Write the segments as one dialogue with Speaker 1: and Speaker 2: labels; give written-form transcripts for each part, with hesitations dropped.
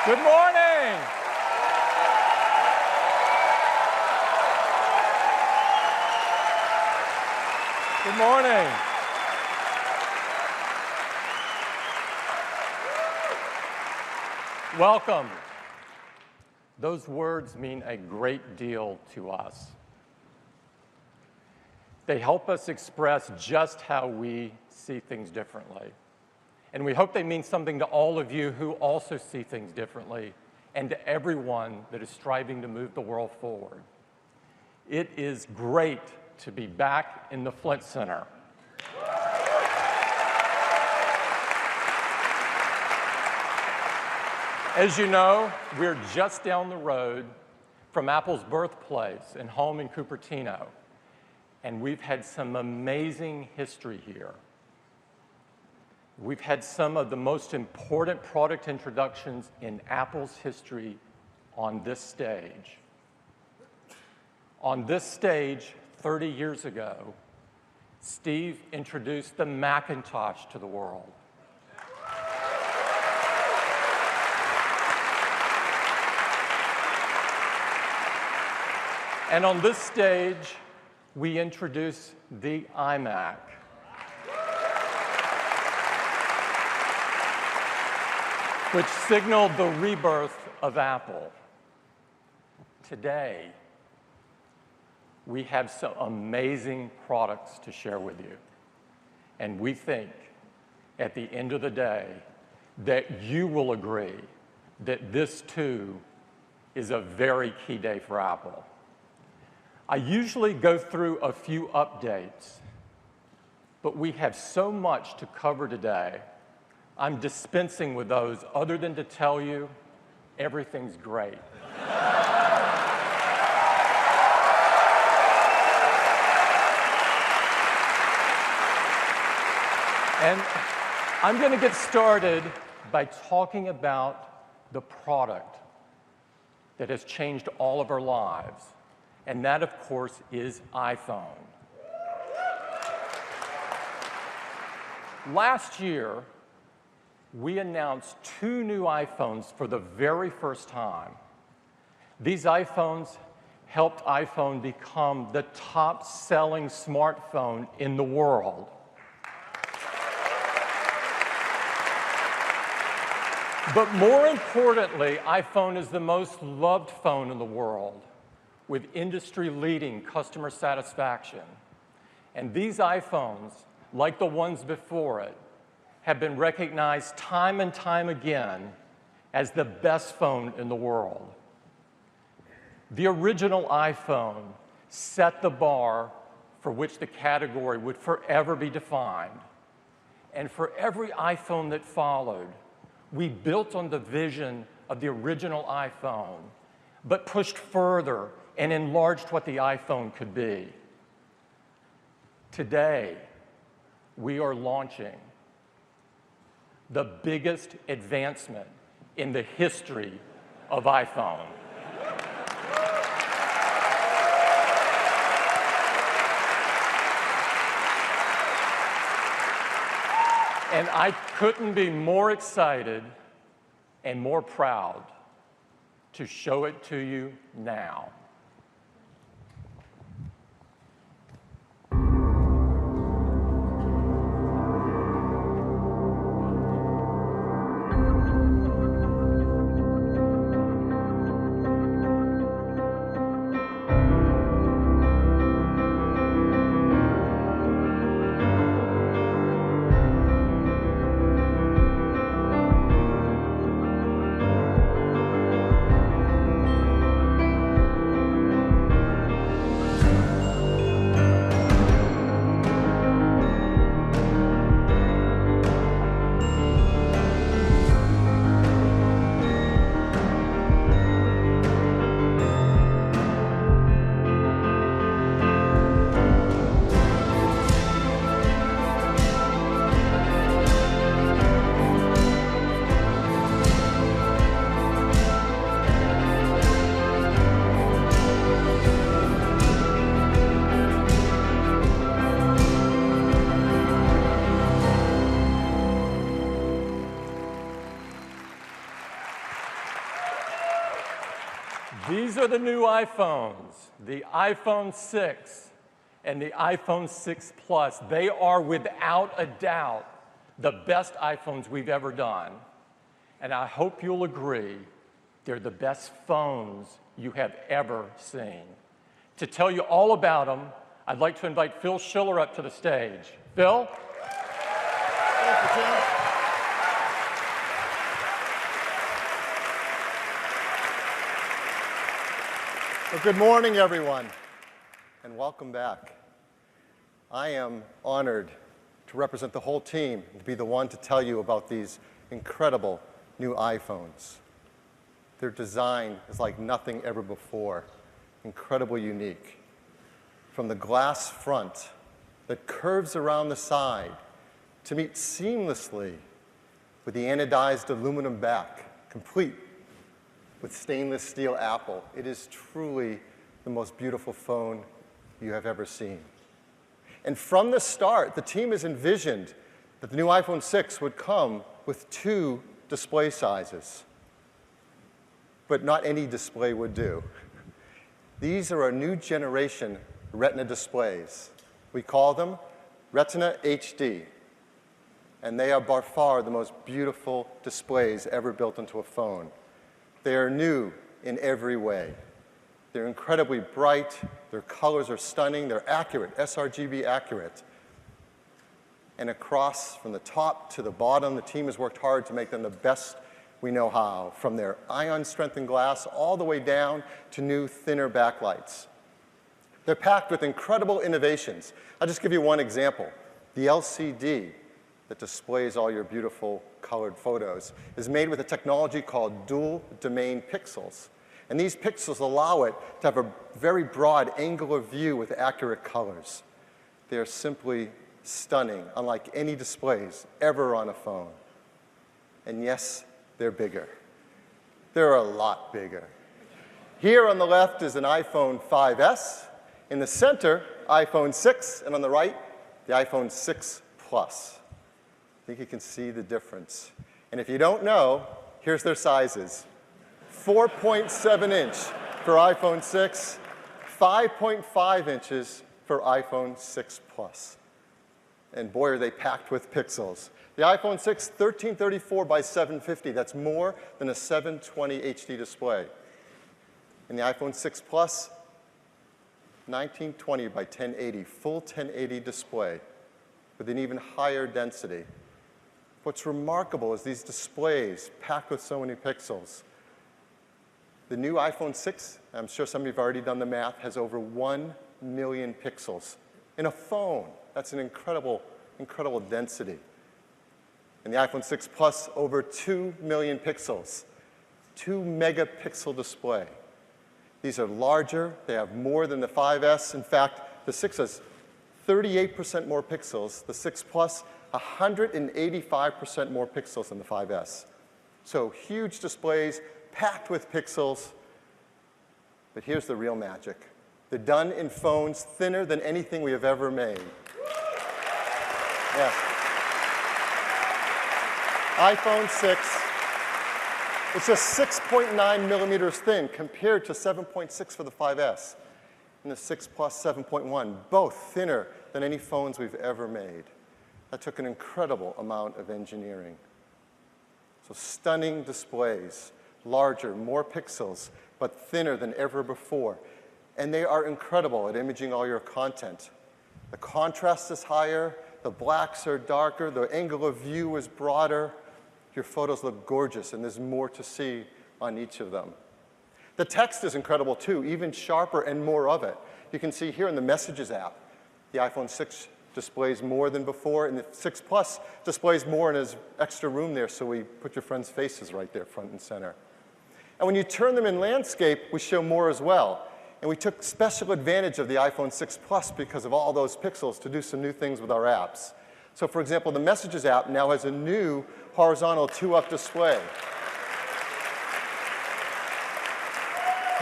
Speaker 1: Good morning. Good morning. Welcome. Those words mean a great deal to us. They help us express just how we see things differently. And we hope they mean something to all of you who also see things differently, and to everyone that is striving to move the world forward. It is great to be back in the Flint Center. As you know, we're just down the road from Apple's birthplace and home in Cupertino, and we've had some amazing history here. We've had some of the most important product introductions in Apple's history on this stage. On this stage, 30 years ago, Steve introduced the Macintosh to the world. And on this stage, we introduced the iMac. Which signaled the rebirth of Apple. Today, we have some amazing products to share with you. And we think, at the end of the day, that you will agree that this, too, is a very key day for Apple. I usually go through a few updates, but we have so much to cover today, I'm dispensing with those other than to tell you everything's great. And I'm going to get started by talking about the product that has changed all of our lives. And that, of course, is iPhone. Last year, we announced 2 new iPhones for the very first time. These iPhones helped iPhone become the top-selling smartphone in the world. But more importantly, iPhone is the most loved phone in the world, with industry-leading customer satisfaction. And these iPhones, like the ones before it, have been recognized time and time again as the best phone in the world. The original iPhone set the bar for which the category would forever be defined. And for every iPhone that followed, we built on the vision of the original iPhone, but pushed further and enlarged what the iPhone could be. Today, we are launching the biggest advancement in the history of iPhone. And I couldn't be more excited and more proud to show it to you now. These are the new iPhones, the iPhone 6 and the iPhone 6 Plus. They are without a doubt the best iPhones we've ever done. And I hope you'll agree they're the best phones you have ever seen. To tell you all about them, I'd like to invite Phil Schiller up to the stage. Phil?
Speaker 2: Thank you, Tim. Well, good morning, everyone, and welcome back. I am honored to represent the whole team and to be the one to tell you about these incredible new iPhones. Their design is like nothing ever before, incredibly unique. From the glass front that curves around the side to meet seamlessly with the anodized aluminum back, complete with stainless steel Apple. It is truly the most beautiful phone you have ever seen. And from the start, the team has envisioned that the new iPhone 6 would come with 2 display sizes. But not any display would do. These are our new generation Retina displays. We call them Retina HD. And they are by far the most beautiful displays ever built into a phone. They are new in every way. They're incredibly bright, their colors are stunning, they're accurate, sRGB accurate. And across from the top to the bottom, the team has worked hard to make them the best we know how, from their ion-strengthened glass all the way down to new, thinner backlights. They're packed with incredible innovations. I'll just give you one example. The LCD that displays all your beautiful colored photos is made with a technology called dual domain pixels. And these pixels allow it to have a very broad angular view with accurate colors. They are simply stunning, unlike any displays ever on a phone. And yes, they're bigger. They're a lot bigger. Here on the left is an iPhone 5S. In the center, iPhone 6. And on the right, the iPhone 6 Plus. I think you can see the difference. And if you don't know, here's their sizes. 4.7 inch for iPhone 6, 5.5 inches for iPhone 6 Plus. And boy, are they packed with pixels. The iPhone 6, 1334 by 750. That's more than a 720 HD display. And the iPhone 6 Plus, 1920 by 1080, full 1080 display with an even higher density. What's remarkable is these displays packed with so many pixels. The new iPhone 6, I'm sure some of you have already done the math, has over 1 million pixels in a phone. That's an incredible, incredible density. And the iPhone 6 Plus, over 2 million pixels, 2 megapixel display. These are larger, they have more than the 5S. In fact, the 6 has 38% more pixels. The 6 Plus, 185% more pixels than the 5S. So huge displays, packed with pixels. But here's the real magic. They're done in phones thinner than anything we have ever made. Yes. iPhone 6, it's just 6.9 millimeters thin compared to 7.6 for the 5S. And the 6 Plus 7.1, both thinner than any phones we've ever made. That took an incredible amount of engineering. So stunning displays, larger, more pixels, but thinner than ever before. And they are incredible at imaging all your content. The contrast is higher, the blacks are darker, the angle of view is broader. Your photos look gorgeous, and there's more to see on each of them. The text is incredible too, even sharper and more of it. You can see here in the Messages app, the iPhone 6 displays more than before, and the 6 Plus displays more and has extra room there, so we put your friends' faces right there front and center. And when you turn them in landscape, we show more as well. And we took special advantage of the iPhone 6 Plus because of all those pixels to do some new things with our apps. So for example, the Messages app now has a new horizontal 2-up display.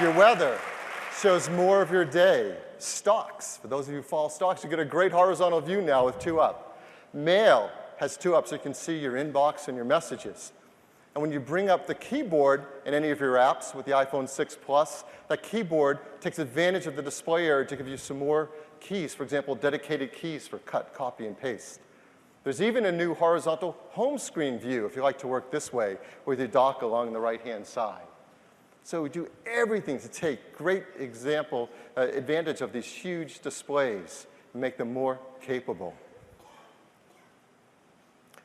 Speaker 2: Your weather shows more of your day. Stocks, for those of you who follow stocks, you get a great horizontal view now with 2-up. Mail has 2-up, so you can see your inbox and your messages. And when you bring up the keyboard in any of your apps with the iPhone 6 Plus, that keyboard takes advantage of the display area to give you some more keys, for example, dedicated keys for cut, copy, and paste. There's even a new horizontal home screen view if you like to work this way with your dock along the right-hand side. So we do everything to take great advantage of these huge displays and make them more capable.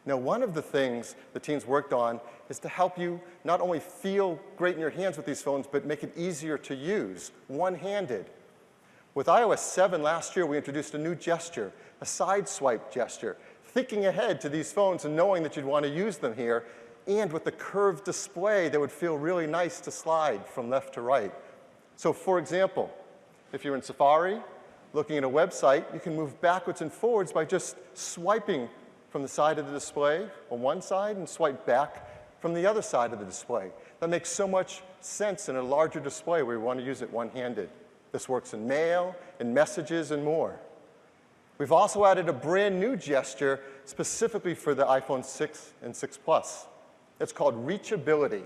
Speaker 2: Now, one of the things the teams worked on is to help you not only feel great in your hands with these phones, but make it easier to use, one-handed. With iOS 7 last year, we introduced a new gesture, a side swipe gesture, thinking ahead to these phones and knowing that you'd want to use them here, and with the curved display that would feel really nice to slide from left to right. So for example, if you're in Safari, looking at a website, you can move backwards and forwards by just swiping from the side of the display on one side and swipe back from the other side of the display. That makes so much sense in a larger display where you want to use it one-handed. This works in mail, in messages, and more. We've also added a brand new gesture specifically for the iPhone 6 and 6 Plus. It's called reachability.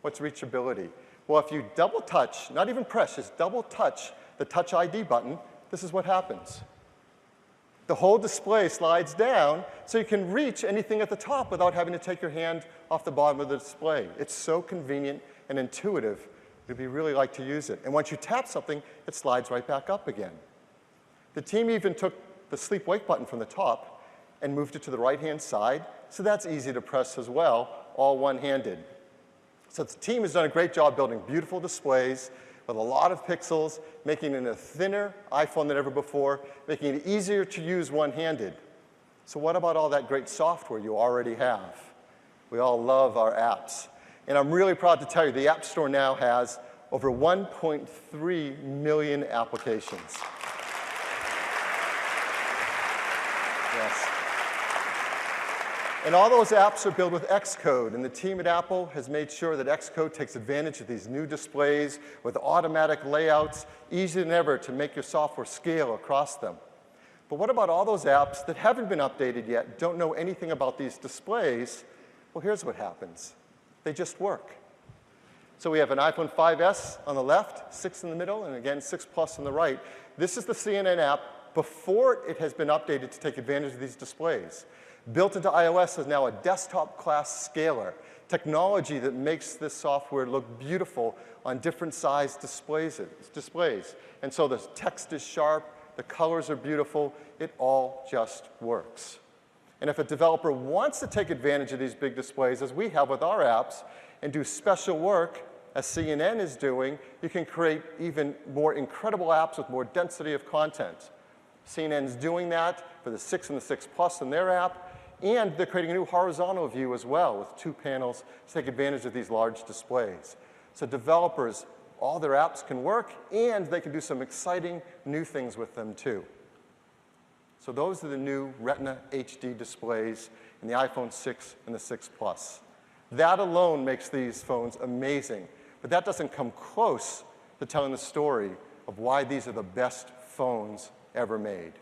Speaker 2: What's reachability? Well, if you double touch, not even press, just double touch the Touch ID button, this is what happens. The whole display slides down so you can reach anything at the top without having to take your hand off the bottom of the display. It's so convenient and intuitive. It'd be really like to use it. And once you tap something, it slides right back up again. The team even took the sleep-wake button from the top and moved it to the right-hand side, so that's easy to press as well, all one-handed. So the team has done a great job building beautiful displays with a lot of pixels, making it a thinner iPhone than ever before, making it easier to use one-handed. So what about all that great software you already have? We all love our apps. And I'm really proud to tell you the App Store now has over 1.3 million applications. Yes. And all those apps are built with Xcode, and the team at Apple has made sure that Xcode takes advantage of these new displays with automatic layouts, easier than ever to make your software scale across them. But what about all those apps that haven't been updated yet, don't know anything about these displays? Well, here's what happens. They just work. So we have an iPhone 5S on the left, 6 in the middle, and again, 6 Plus on the right. This is the CNN app before it has been updated to take advantage of these displays. Built into iOS is now a desktop-class scaler, technology that makes this software look beautiful on different size displays. And so the text is sharp, the colors are beautiful, it all just works. And if a developer wants to take advantage of these big displays, as we have with our apps, and do special work, as CNN is doing, you can create even more incredible apps with more density of content. CNN's doing that for the 6 and the 6 Plus in their app, and they're creating a new horizontal view as well with 2 panels to take advantage of these large displays. So developers, all their apps can work, and they can do some exciting new things with them too. So those are the new Retina HD displays in the iPhone 6 and the 6 Plus. That alone makes these phones amazing, but that doesn't come close to telling the story of why these are the best phones ever made.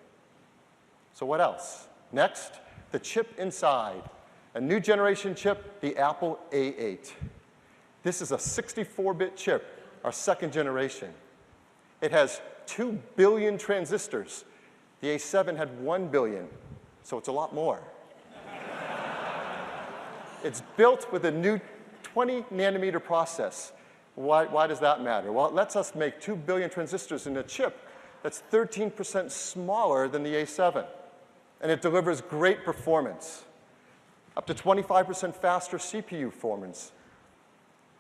Speaker 2: So what else? Next, the chip inside. A new generation chip, the Apple A8. This is a 64-bit chip, our second generation. It has 2 billion transistors. The A7 had 1 billion, so it's a lot more. It's built with a new 20-nanometer process. Why does that matter? Well, it lets us make 2 billion transistors in a chip that's 13% smaller than the A7. And it delivers great performance, up to 25% faster CPU performance,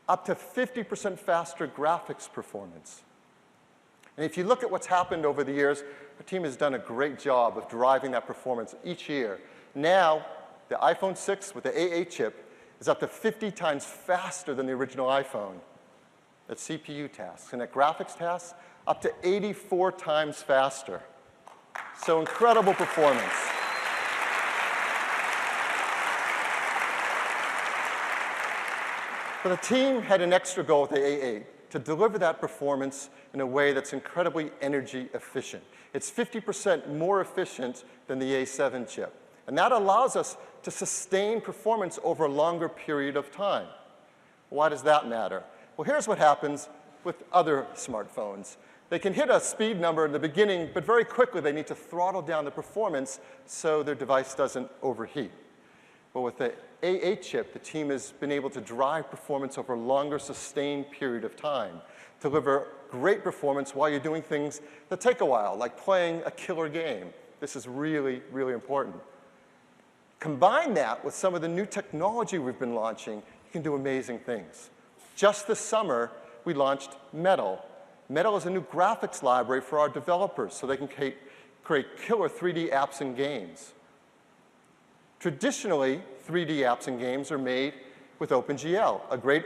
Speaker 2: up to 50% faster graphics performance. And if you look at what's happened over the years, our team has done a great job of driving that performance each year. Now, the iPhone 6 with the A8 chip is up to 50 times faster than the original iPhone at CPU tasks. And at graphics tasks, up to 84 times faster. So incredible performance. But the team had an extra goal with the A8, to deliver that performance in a way that's incredibly energy efficient. It's 50% more efficient than the A7 chip. And that allows us to sustain performance over a longer period of time. Why does that matter? Well, here's what happens with other smartphones. They can hit a speed number in the beginning, but very quickly they need to throttle down the performance so their device doesn't overheat. But with the A8 chip, the team has been able to drive performance over a longer, sustained period of time, deliver great performance while you're doing things that take a while, like playing a killer game. This is really, really important. Combine that with some of the new technology we've been launching, you can do amazing things. Just this summer, we launched Metal. Metal is a new graphics library for our developers so they can create killer 3D apps and games. Traditionally, 3D apps and games are made with OpenGL, a great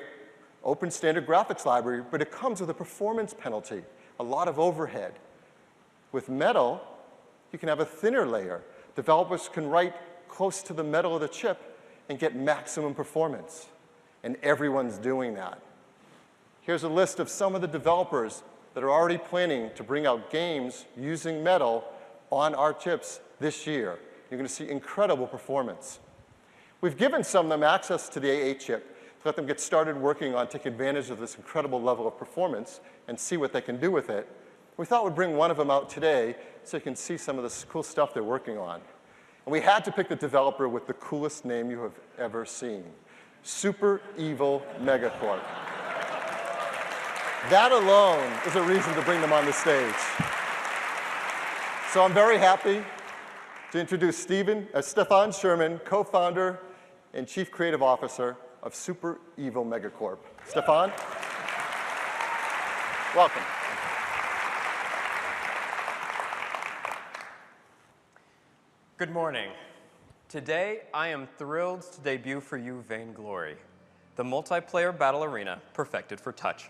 Speaker 2: open standard graphics library, but it comes with a performance penalty, a lot of overhead. With Metal, you can have a thinner layer. Developers can write close to the metal of the chip and get maximum performance. And everyone's doing that. Here's a list of some of the developers that are already planning to bring out games using Metal on our chips this year. You're going to see incredible performance. We've given some of them access to the A8 chip to let them get started working on taking advantage of this incredible level of performance and see what they can do with it. We thought we'd bring one of them out today so you can see some of the cool stuff they're working on. And we had to pick the developer with the coolest name you have ever seen, Super Evil Megacorp. That alone is a reason to bring them on the stage. So I'm very happy to introduce Stefan Sherman, co-founder and chief creative officer of Super Evil Megacorp. Stefan, welcome.
Speaker 3: Good morning. Today, I am thrilled to debut for you Vainglory, the multiplayer battle arena perfected for touch.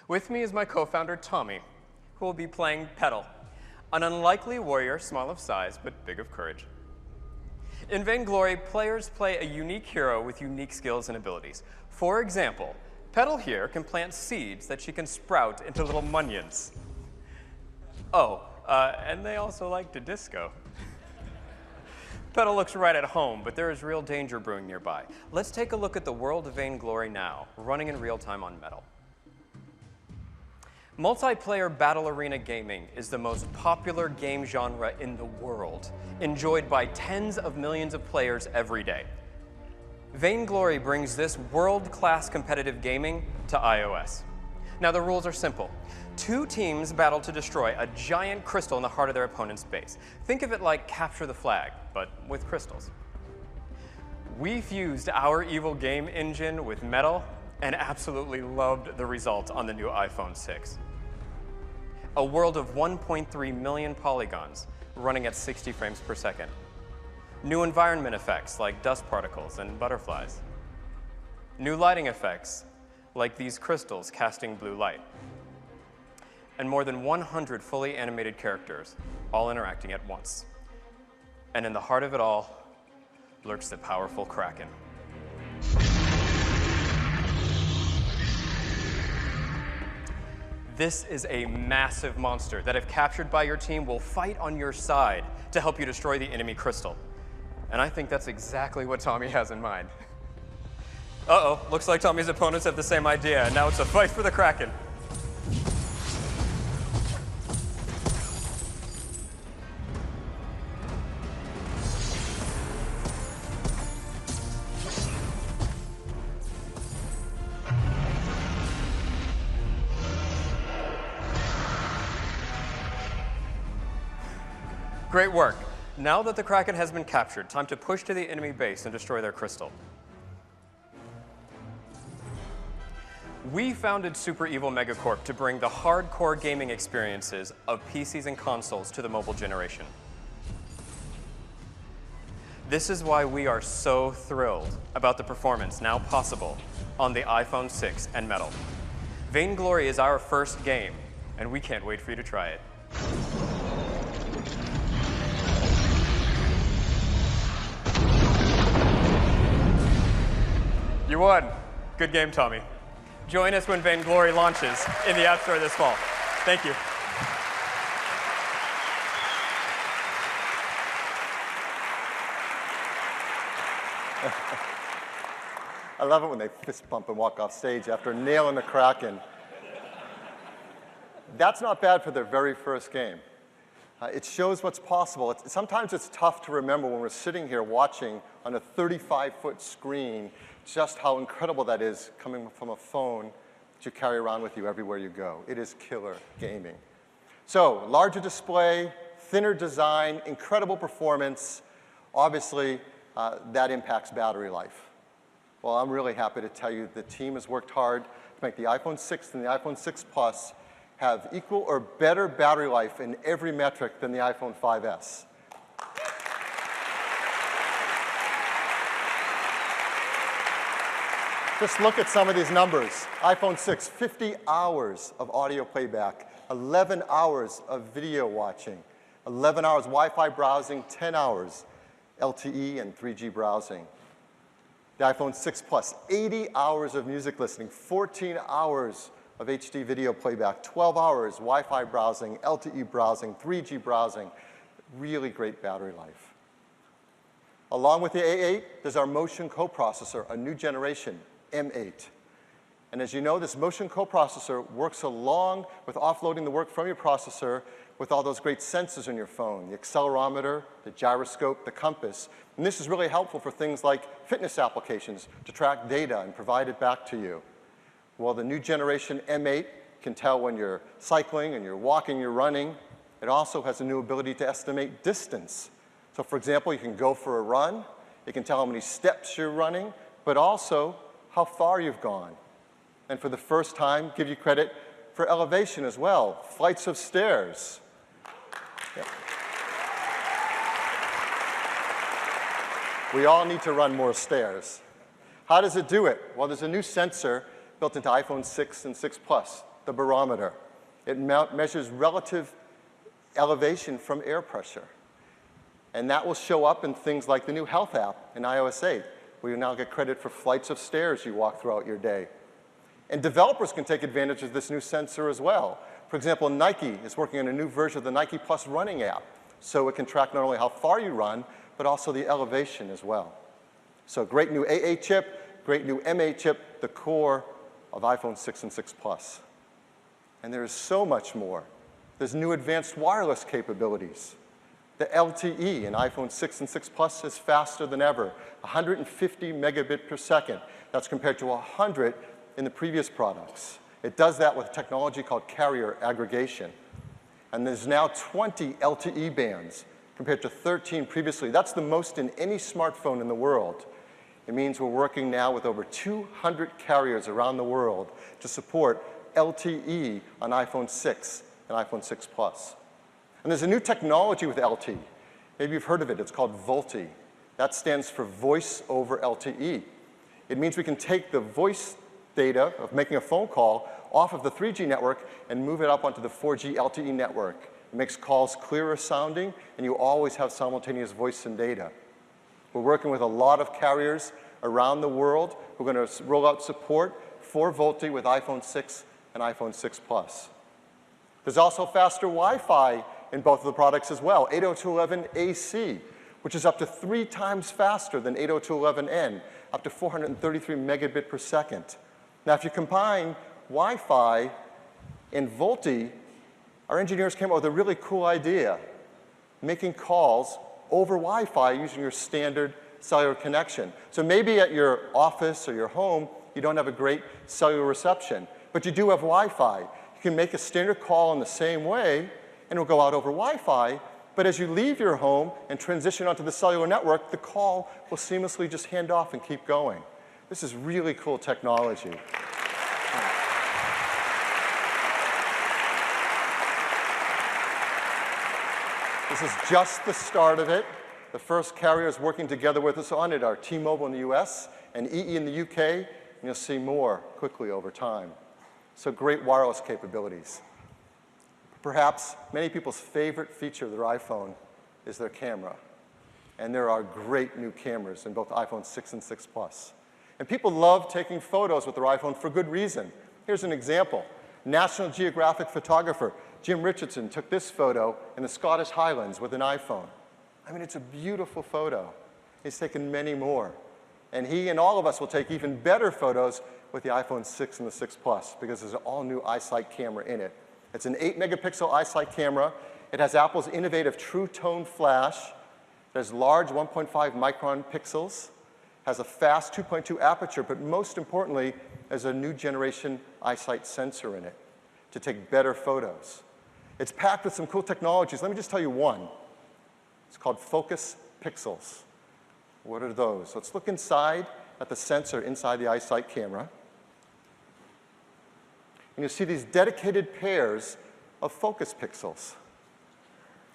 Speaker 3: With me is my co-founder, Tommy, who will be playing Petal, an unlikely warrior, small of size, but big of courage. In Vainglory, players play a unique hero with unique skills and abilities. For example, Petal here can plant seeds that she can sprout into little munions. Oh, and they also like to disco. Petal looks right at home, but there is real danger brewing nearby. Let's take a look at the world of Vainglory now, running in real time on Metal. Multiplayer battle arena gaming is the most popular game genre in the world, enjoyed by tens of millions of players every day. Vainglory brings this world-class competitive gaming to iOS. Now, the rules are simple. Two teams battle to destroy a giant crystal in the heart of their opponent's base. Think of it like Capture the Flag, but with crystals. We fused our evil game engine with Metal and absolutely loved the result on the new iPhone 6. A world of 1.3 million polygons running at 60 frames per second. New environment effects like dust particles and butterflies. New lighting effects like these crystals casting blue light. And more than 100 fully animated characters, all interacting at once. And in the heart of it all lurks the powerful Kraken. This is a massive monster that, if captured by your team, will fight on your side to help you destroy the enemy crystal. And I think that's exactly what Tommy has in mind. Uh-oh, looks like Tommy's opponents have the same idea, and now it's a fight for the Kraken. Great work. Now that the Kraken has been captured, time to push to the enemy base and destroy their crystal. We founded Super Evil Megacorp to bring the hardcore gaming experiences of PCs and consoles to the mobile generation. This is why we are so thrilled about the performance now possible on the iPhone 6 and Metal. Vainglory is our first game, and we can't wait for you to try it. You won. Good game, Tommy. Join us when Vainglory launches in the App Store this fall. Thank you.
Speaker 2: I love it when they fist bump and walk off stage after nailing the Kraken. That's not bad for their very first game. It shows what's possible. Sometimes it's tough to remember when we're sitting here watching on a 35-foot screen just how incredible that is coming from a phone that you carry around with you everywhere you go. It is killer gaming. So, larger display, thinner design, incredible performance. Obviously, that impacts battery life. Well, I'm really happy to tell you the team has worked hard to make the iPhone 6 and the iPhone 6 Plus have equal or better battery life in every metric than the iPhone 5S. Just look at some of these numbers. iPhone 6, 50 hours of audio playback, 11 hours of video watching, 11 hours Wi-Fi browsing, 10 hours LTE and 3G browsing. The iPhone 6 Plus, 80 hours of music listening, 14 hours of HD video playback, 12 hours Wi-Fi browsing, LTE browsing, 3G browsing. Really great battery life. Along with the A8, there's our Motion coprocessor, a new generation, M8. And as you know, this Motion coprocessor works along with offloading the work from your processor with all those great sensors in your phone, the accelerometer, the gyroscope, the compass. And this is really helpful for things like fitness applications to track data and provide it back to you. Well, the new generation M8 can tell when you're cycling and you're walking, you're running. It also has a new ability to estimate distance. So for example, you can go for a run. It can tell how many steps you're running, but also how far you've gone. And for the first time, give you credit for elevation as well, flights of stairs. Yep. We all need to run more stairs. How does it do it? Well, there's a new sensor built into iPhone 6 and 6 Plus, the barometer. It measures relative elevation from air pressure. And that will show up in things like the new Health app in iOS 8, where you now get credit for flights of stairs you walk throughout your day. And developers can take advantage of this new sensor as well. For example, Nike is working on a new version of the Nike Plus running app, so it can track not only how far you run, but also the elevation as well. So great new A8 chip, great new M8 chip, the core of iPhone 6 and 6 Plus. And there is so much more. There's new advanced wireless capabilities. The LTE in iPhone 6 and 6 Plus is faster than ever, 150 megabit per second. That's compared to 100 in the previous products. It does that with technology called carrier aggregation. And there's now 20 LTE bands compared to 13 previously. That's the most in any smartphone in the world. It means we're working now with over 200 carriers around the world to support LTE on iPhone 6 and iPhone 6 Plus. And there's a new technology with LTE. Maybe you've heard of it. It's called VoLTE. That stands for Voice over LTE. It means we can take the voice data of making a phone call off of the 3G network and move it up onto the 4G LTE network. It makes calls clearer sounding, and you always have simultaneous voice and data. We're working with a lot of carriers around the world who are going to roll out support for VoLTE with iPhone 6 and iPhone 6 Plus. There's also faster Wi-Fi in both of the products as well, 802.11ac, which is up to 3 times faster than 802.11n, up to 433 megabit per second. Now, if you combine Wi-Fi and VoLTE, our engineers came up with a really cool idea, making calls over Wi-Fi using your standard cellular connection. So maybe at your office or your home, you don't have a great cellular reception, but you do have Wi-Fi. You can make a standard call in the same way, and it'll go out over Wi-Fi, but as you leave your home and transition onto the cellular network, the call will seamlessly just hand off and keep going. This is really cool technology. This is just the start of it. The first carriers working together with us on it are T-Mobile in the US and EE in the UK, and you'll see more quickly over time. So great wireless capabilities. Perhaps many people's favorite feature of their iPhone is their camera. And there are great new cameras in both iPhone 6 and 6 Plus. And people love taking photos with their iPhone for good reason. Here's an example. National Geographic photographer Jim Richardson took this photo in the Scottish Highlands with an iPhone. I mean, it's a beautiful photo. He's taken many more. And he and all of us will take even better photos with the iPhone 6 and the 6 Plus because there's an all-new iSight camera in it. It's an 8-megapixel iSight camera. It has Apple's innovative True Tone flash. It has large 1.5 micron pixels, has a fast 2.2 aperture, but most importantly, has a new generation iSight sensor in it to take better photos. It's packed with some cool technologies. Let me just tell you one. It's called Focus Pixels. What are those? Let's look inside at the sensor inside the iSight camera. And you'll see these dedicated pairs of focus pixels.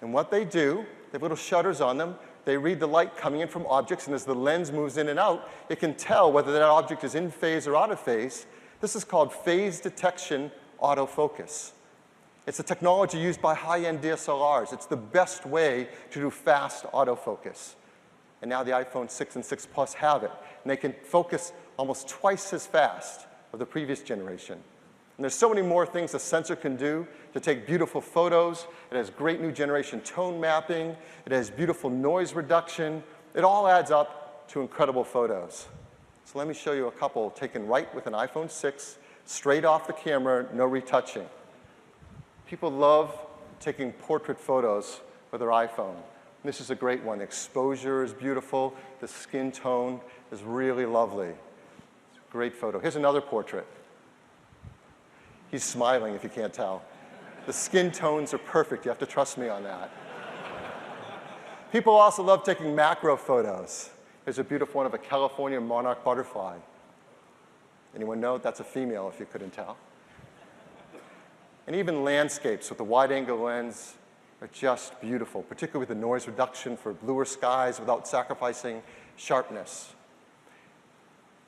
Speaker 2: And what they do, they have little shutters on them. They read the light coming in from objects, and as the lens moves in and out, it can tell whether that object is in phase or out of phase. This is called phase detection autofocus. It's a technology used by high-end DSLRs. It's the best way to do fast autofocus. And now the iPhone 6 and 6 Plus have it. And they can focus almost twice as fast of the previous generation. And there's so many more things the sensor can do to take beautiful photos. It has great new generation tone mapping. It has beautiful noise reduction. It all adds up to incredible photos. So let me show you a couple taken right with an iPhone 6, straight off the camera, no retouching. People love taking portrait photos with their iPhone. This is a great one. The exposure is beautiful. The skin tone is really lovely. It's a great photo. Here's another portrait. He's smiling if you can't tell. The skin tones are perfect. You have to trust me on that. People also love taking macro photos. Here's a beautiful one of a California monarch butterfly. Anyone know that's a female if you couldn't tell? And even landscapes with the wide-angle lens are just beautiful, particularly with the noise reduction for bluer skies without sacrificing sharpness.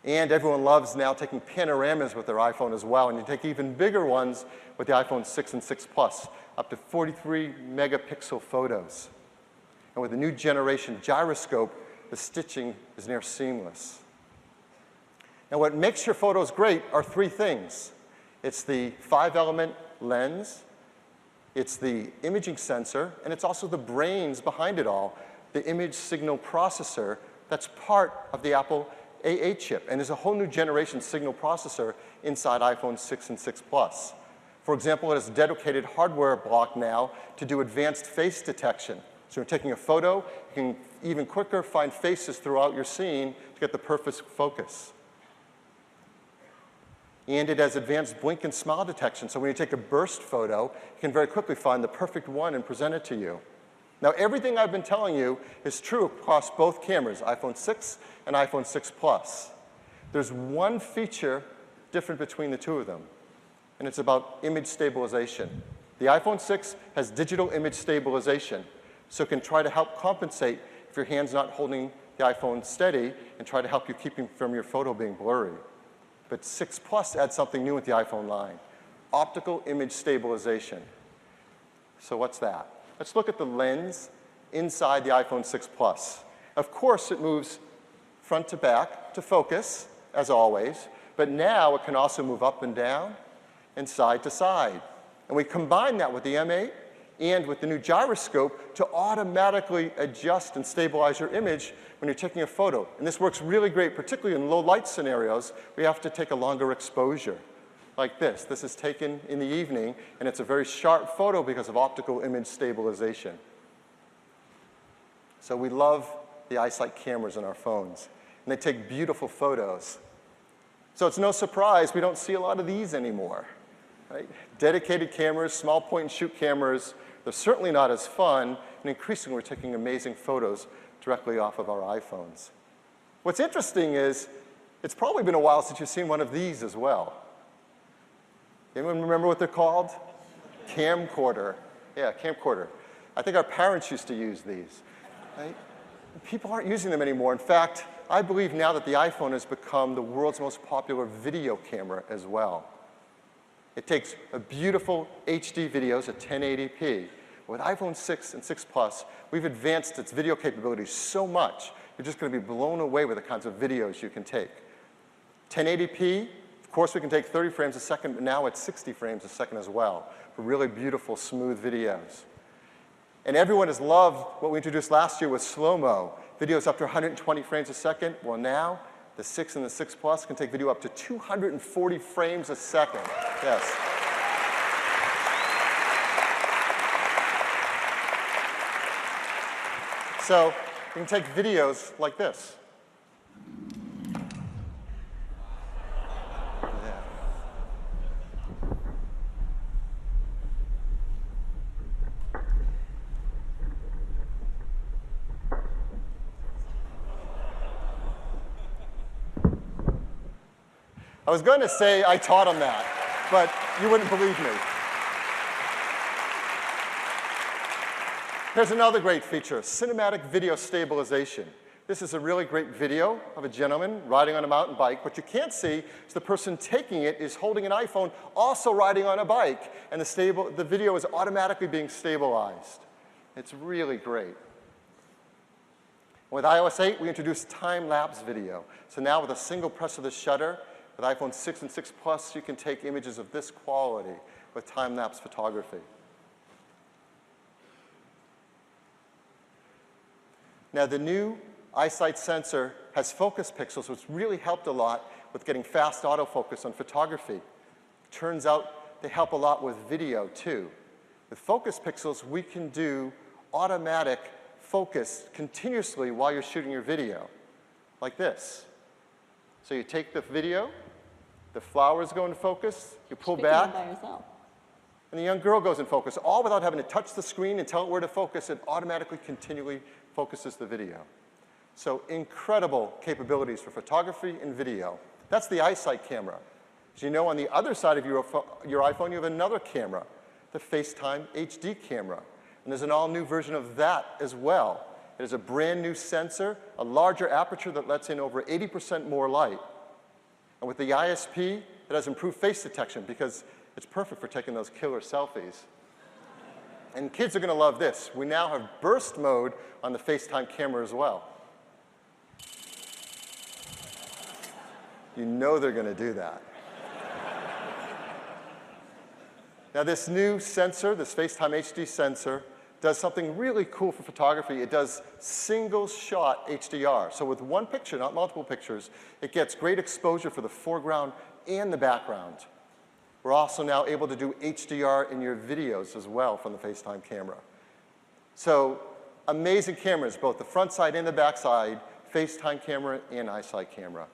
Speaker 2: And everyone loves now taking panoramas with their iPhone as well, and you take even bigger ones with the iPhone 6 and 6 Plus, up to 43 megapixel photos. And with the new generation gyroscope, the stitching is near seamless. Now what makes your photos great are three things. It's the 5-element lens, it's the imaging sensor, and it's also the brains behind it all, the image signal processor that's part of the Apple A8 chip. And there's a whole new generation signal processor inside iPhone 6 and 6 Plus. For example, it has a dedicated hardware block now to do advanced face detection. So you're taking a photo, you can even quicker find faces throughout your scene to get the perfect focus. And it has advanced blink and smile detection, so when you take a burst photo, you can very quickly find the perfect one and present it to you. Now, everything I've been telling you is true across both cameras, iPhone 6 and iPhone 6 Plus. There's one feature different between the two of them, and it's about image stabilization. The iPhone 6 has digital image stabilization, so it can try to help compensate if your hand's not holding the iPhone steady and try to help you keep from your photo being blurry. But 6 Plus adds something new with the iPhone line, optical image stabilization. So what's that? Let's look at the lens inside the iPhone 6 Plus. Of course, it moves front to back to focus, as always, but now it can also move up and down and side to side. And we combine that with the M8 and with the new gyroscope to automatically adjust and stabilize your image when you're taking a photo. And this works really great, particularly in low light scenarios where you have to take a longer exposure. Like this. This is taken in the evening, and it's a very sharp photo because of optical image stabilization. So we love the iSight cameras in our phones, and they take beautiful photos. So it's no surprise we don't see a lot of these anymore. Right? Dedicated cameras, small point-and-shoot cameras, they're certainly not as fun, and increasingly we're taking amazing photos directly off of our iPhones. What's interesting is it's probably been a while since you've seen one of these as well. Anyone remember what they're called? Camcorder. Yeah, camcorder. I think our parents used to use these. Right? People aren't using them anymore. In fact, I believe now that the iPhone has become the world's most popular video camera as well. It takes a beautiful HD videos at 1080p. With iPhone 6 and 6 Plus, we've advanced its video capabilities so much, you're just going to be blown away with the kinds of videos you can take. 1080p, of course, we can take 30 frames a second, but now it's 60 frames a second as well for really beautiful, smooth videos. And everyone has loved what we introduced last year with slow-mo, videos up to 120 frames a second. Well, now The 6 and the 6 Plus can take video up to 240 frames a second. Yes. So you can take videos like this. I was going to say I taught him that, but you wouldn't believe me. Here's another great feature, cinematic video stabilization. This is a really great video of a gentleman riding on a mountain bike. What you can't see is the person taking it is holding an iPhone, also riding on a bike, and the video is automatically being stabilized. It's really great. With iOS 8, we introduced time-lapse video. So now with a single press of the shutter, with iPhone 6 and 6 Plus, you can take images of this quality with time-lapse photography. Now, the new iSight sensor has focus pixels, which really helped a lot with getting fast autofocus on photography. Turns out they help a lot with video, too. With focus pixels, we can do automatic focus continuously while you're shooting your video, like this. So you take the video, the flowers go into focus, you pull back,
Speaker 4: by yourself.
Speaker 2: and the young girl goes in focus, all without having to touch the screen and tell it where to focus. It automatically, continually focuses the video. So incredible capabilities for photography and video. That's the iSight camera. As you know, on the other side of your iPhone, you have another camera, the FaceTime HD camera. And there's an all-new version of that as well. It is a brand new sensor, a larger aperture that lets in over 80% more light. And with the ISP, it has improved face detection because it's perfect for taking those killer selfies. And kids are going to love this. We now have burst mode on the FaceTime camera as well. You know they're going to do that. Now, this new sensor, this FaceTime HD sensor, does something really cool for photography. It does single-shot HDR. So with one picture, not multiple pictures, it gets great exposure for the foreground and the background. We're also now able to do HDR in your videos as well from the FaceTime camera. So amazing cameras, both the front side and the back side, FaceTime camera and iSight camera.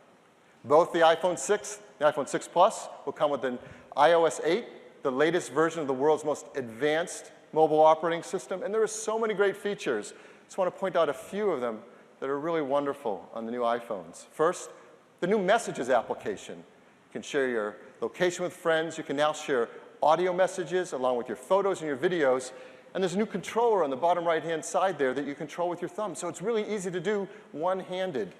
Speaker 2: Both the iPhone 6 and the iPhone 6 Plus will come with an iOS 8, the latest version of the world's most advanced mobile operating system, and there are so many great features. Just want to point out a few of them that are really wonderful on the new iPhones. First, the new Messages application. You can share your location with friends. You can now share audio messages along with your photos and your videos. And there's a new controller on the bottom right-hand side there that you control with your thumb. So it's really easy to do one-handed.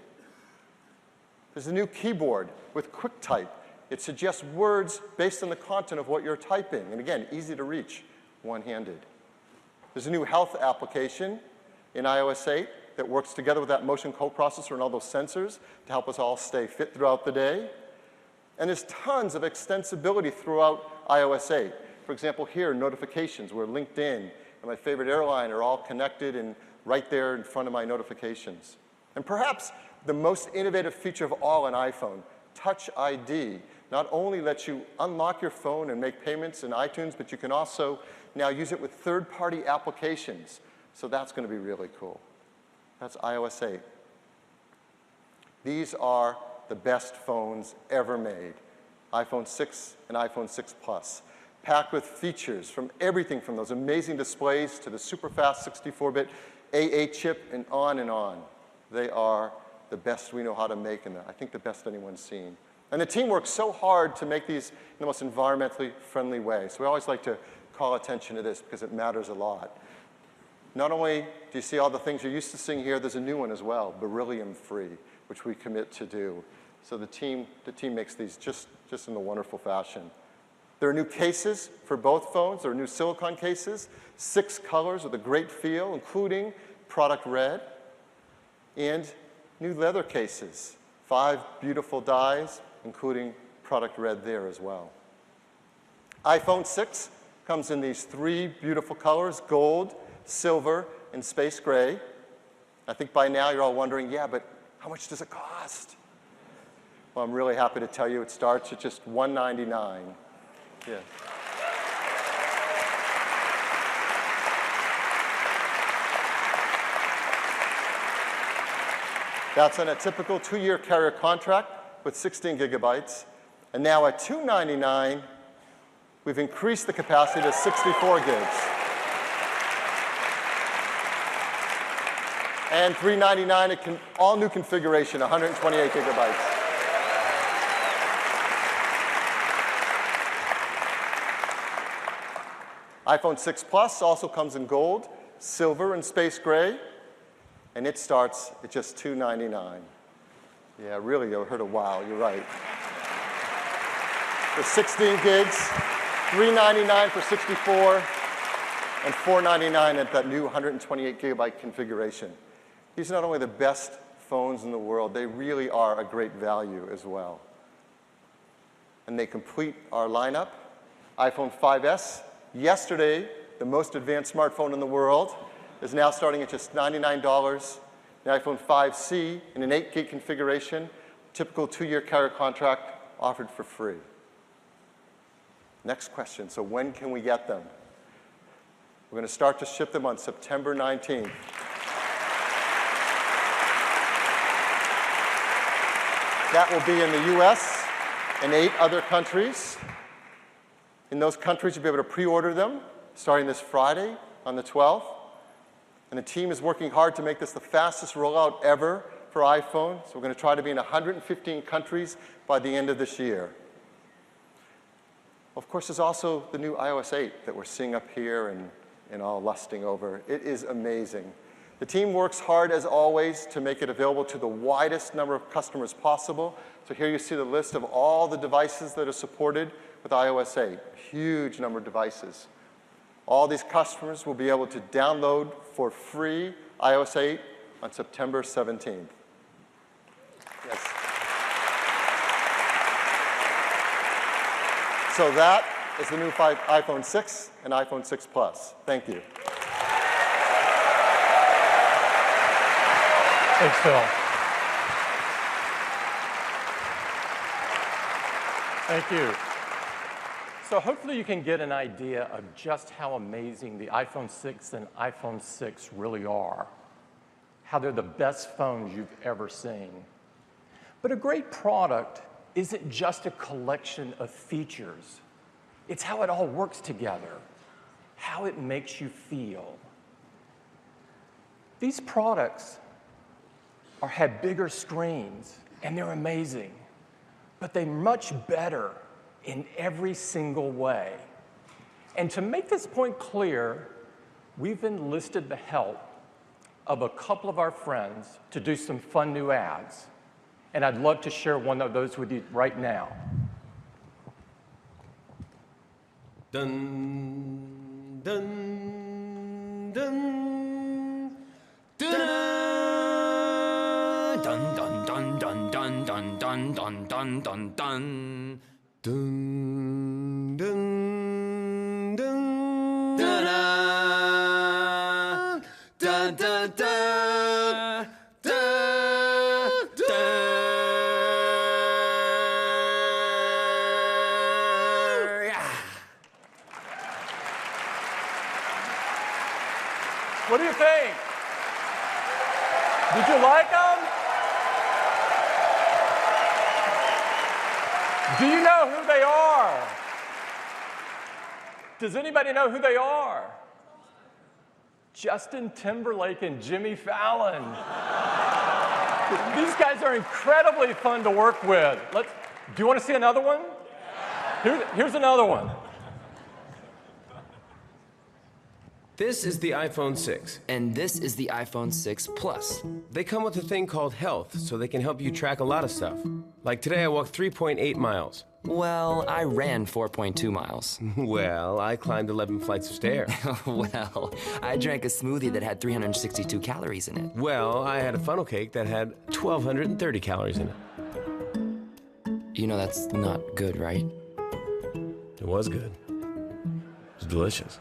Speaker 2: There's a new keyboard with QuickType. It suggests words based on the content of what you're typing. And again, easy to reach one-handed. There's a new health application in iOS 8 that works together with that motion coprocessor and all those sensors to help us all stay fit throughout the day. And there's tons of extensibility throughout iOS 8. For example, here, notifications, where LinkedIn and my favorite airline are all connected and right there in front of my notifications. And perhaps the most innovative feature of all in iPhone, Touch ID, not only lets you unlock your phone and make payments in iTunes, but you can also now use it with third-party applications. So that's going to be really cool. That's iOS 8. These are the best phones ever made, iPhone 6 and iPhone 6 Plus, packed with features from everything from those amazing displays to the super-fast 64-bit A8 chip and on and on. They are the best we know how to make, and I think the best anyone's seen. And the team works so hard to make these in the most environmentally friendly way. So we always like to call attention to this because it matters a lot. Not only do you see all the things you're used to seeing here, there's a new one as well, beryllium-free, which we commit to do. So the team makes these just in a wonderful fashion. There are new cases for both phones. There are new silicone cases, 6 colors with a great feel, including product red, and new leather cases, 5 beautiful dyes, including product red there as well. iPhone 6 comes in these 3 beautiful colors, gold, silver, and space gray. I think by now you're all wondering, yeah, but how much does it cost? Well, I'm really happy to tell you it starts at just $199. Yeah. That's on a typical 2-year carrier contract with 16 gigabytes. And now at $299, we've increased the capacity to 64 gigs. And $399, all new configuration, 128 gigabytes. iPhone 6 Plus also comes in gold, silver, and space gray. And it starts at just $299. Yeah, really, you heard a wow, you're right. For 16 gigs, $399 for 64, and $499 at that new 128 gigabyte configuration. These are not only the best phones in the world, they really are a great value as well. And they complete our lineup. iPhone 5S, yesterday, the most advanced smartphone in the world, is now starting at just $99. The iPhone 5C in an 8 gig configuration, typical 2-year carrier contract offered for free. Next question, so when can we get them? We're going to start to ship them on September 19th. That will be in the US and 8 other countries. In those countries, you'll be able to pre-order them starting this Friday on the 12th. And the team is working hard to make this the fastest rollout ever for iPhone. So we're going to try to be in 115 countries by the end of this year. Of course, there's also the new iOS 8 that we're seeing up here and all lusting over. It is amazing. The team works hard, as always, to make it available to the widest number of customers possible. So here you see the list of all the devices that are supported with iOS 8. Huge number of devices. All these customers will be able to download for free iOS 8 on September 17th. Yes. So that is the new iPhone 6 and iPhone 6 Plus. Thank you.
Speaker 1: Thanks, Phil. Thank you. So hopefully you can get an idea of just how amazing the iPhone 6 and iPhone 6 really are, how they're the best phones you've ever seen. But a great product isn't just a collection of features. It's how it all works together, how it makes you feel. These products have bigger screens, and they're amazing, but they're much better in every single way. And to make this point clear, we've enlisted the help of a couple of our friends to do some fun new ads. And I'd love to share one of those with you right now.
Speaker 4: Dun, dun, dun, dun, dun, dun, dun, dun, dun, dun, dun, dun, dun, dun, dun. Dun, dun, dun, dun, dun, dun, dun, dun,
Speaker 1: What do you think? Did you like them? Do you know who they are? Does anybody know who they are? Justin Timberlake and Jimmy Fallon. These guys are incredibly fun to work with. Do you want to see another one? Here's another one.
Speaker 4: This is the iPhone 6.
Speaker 5: And this is the iPhone 6 Plus.
Speaker 4: They come with a thing called Health, so they can help you track a lot of stuff. Like today, I walked 3.8 miles.
Speaker 5: Well, I ran 4.2 miles.
Speaker 4: Well, I climbed 11 flights of stairs.
Speaker 5: Well, I drank a smoothie that had 362 calories in it.
Speaker 4: Well, I had a funnel cake that had 1,230 calories in it.
Speaker 5: You know that's not good, right?
Speaker 4: It was good. It was delicious.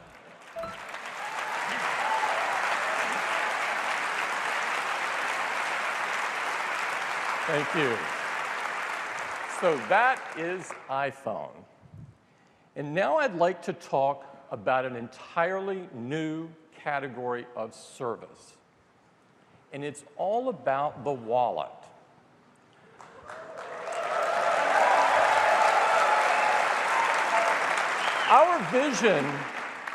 Speaker 1: Thank you. So that is iPhone. And now I'd like to talk about an entirely new category of service. And it's all about the wallet. Our vision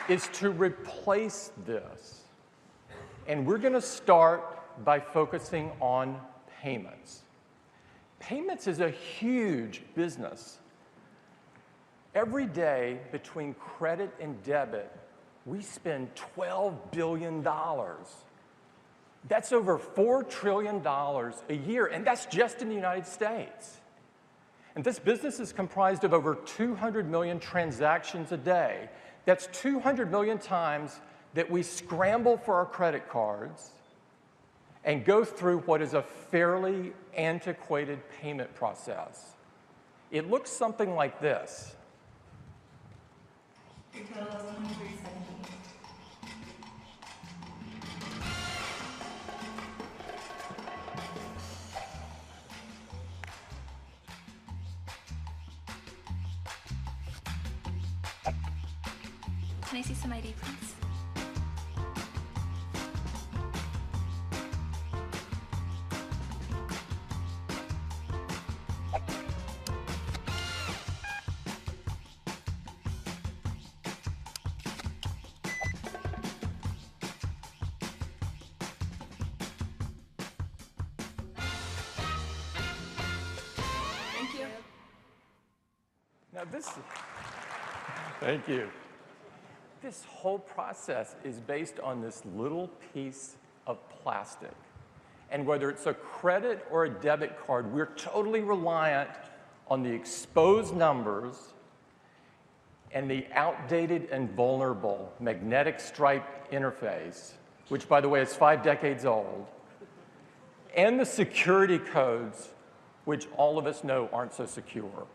Speaker 1: is to replace this. And we're going to start by focusing on payments. Payments is a huge business. Every day between credit and debit, we spend $12 billion. That's over $4 trillion a year, and that's just in the United States. And this business is comprised of over 200 million transactions a day. That's 200 million times that we scramble for our credit cards and go through what is a fairly antiquated payment process. It looks something like this.
Speaker 6: Your total is $23.78. Can I see some ID, please? Thank you.
Speaker 1: Now thank you. This whole process is based on this little piece of plastic. And whether it's a credit or a debit card, we're totally reliant on the exposed numbers and the outdated and vulnerable magnetic stripe interface, which, by the way, is 5 decades old, and the security codes, which all of us know aren't so secure.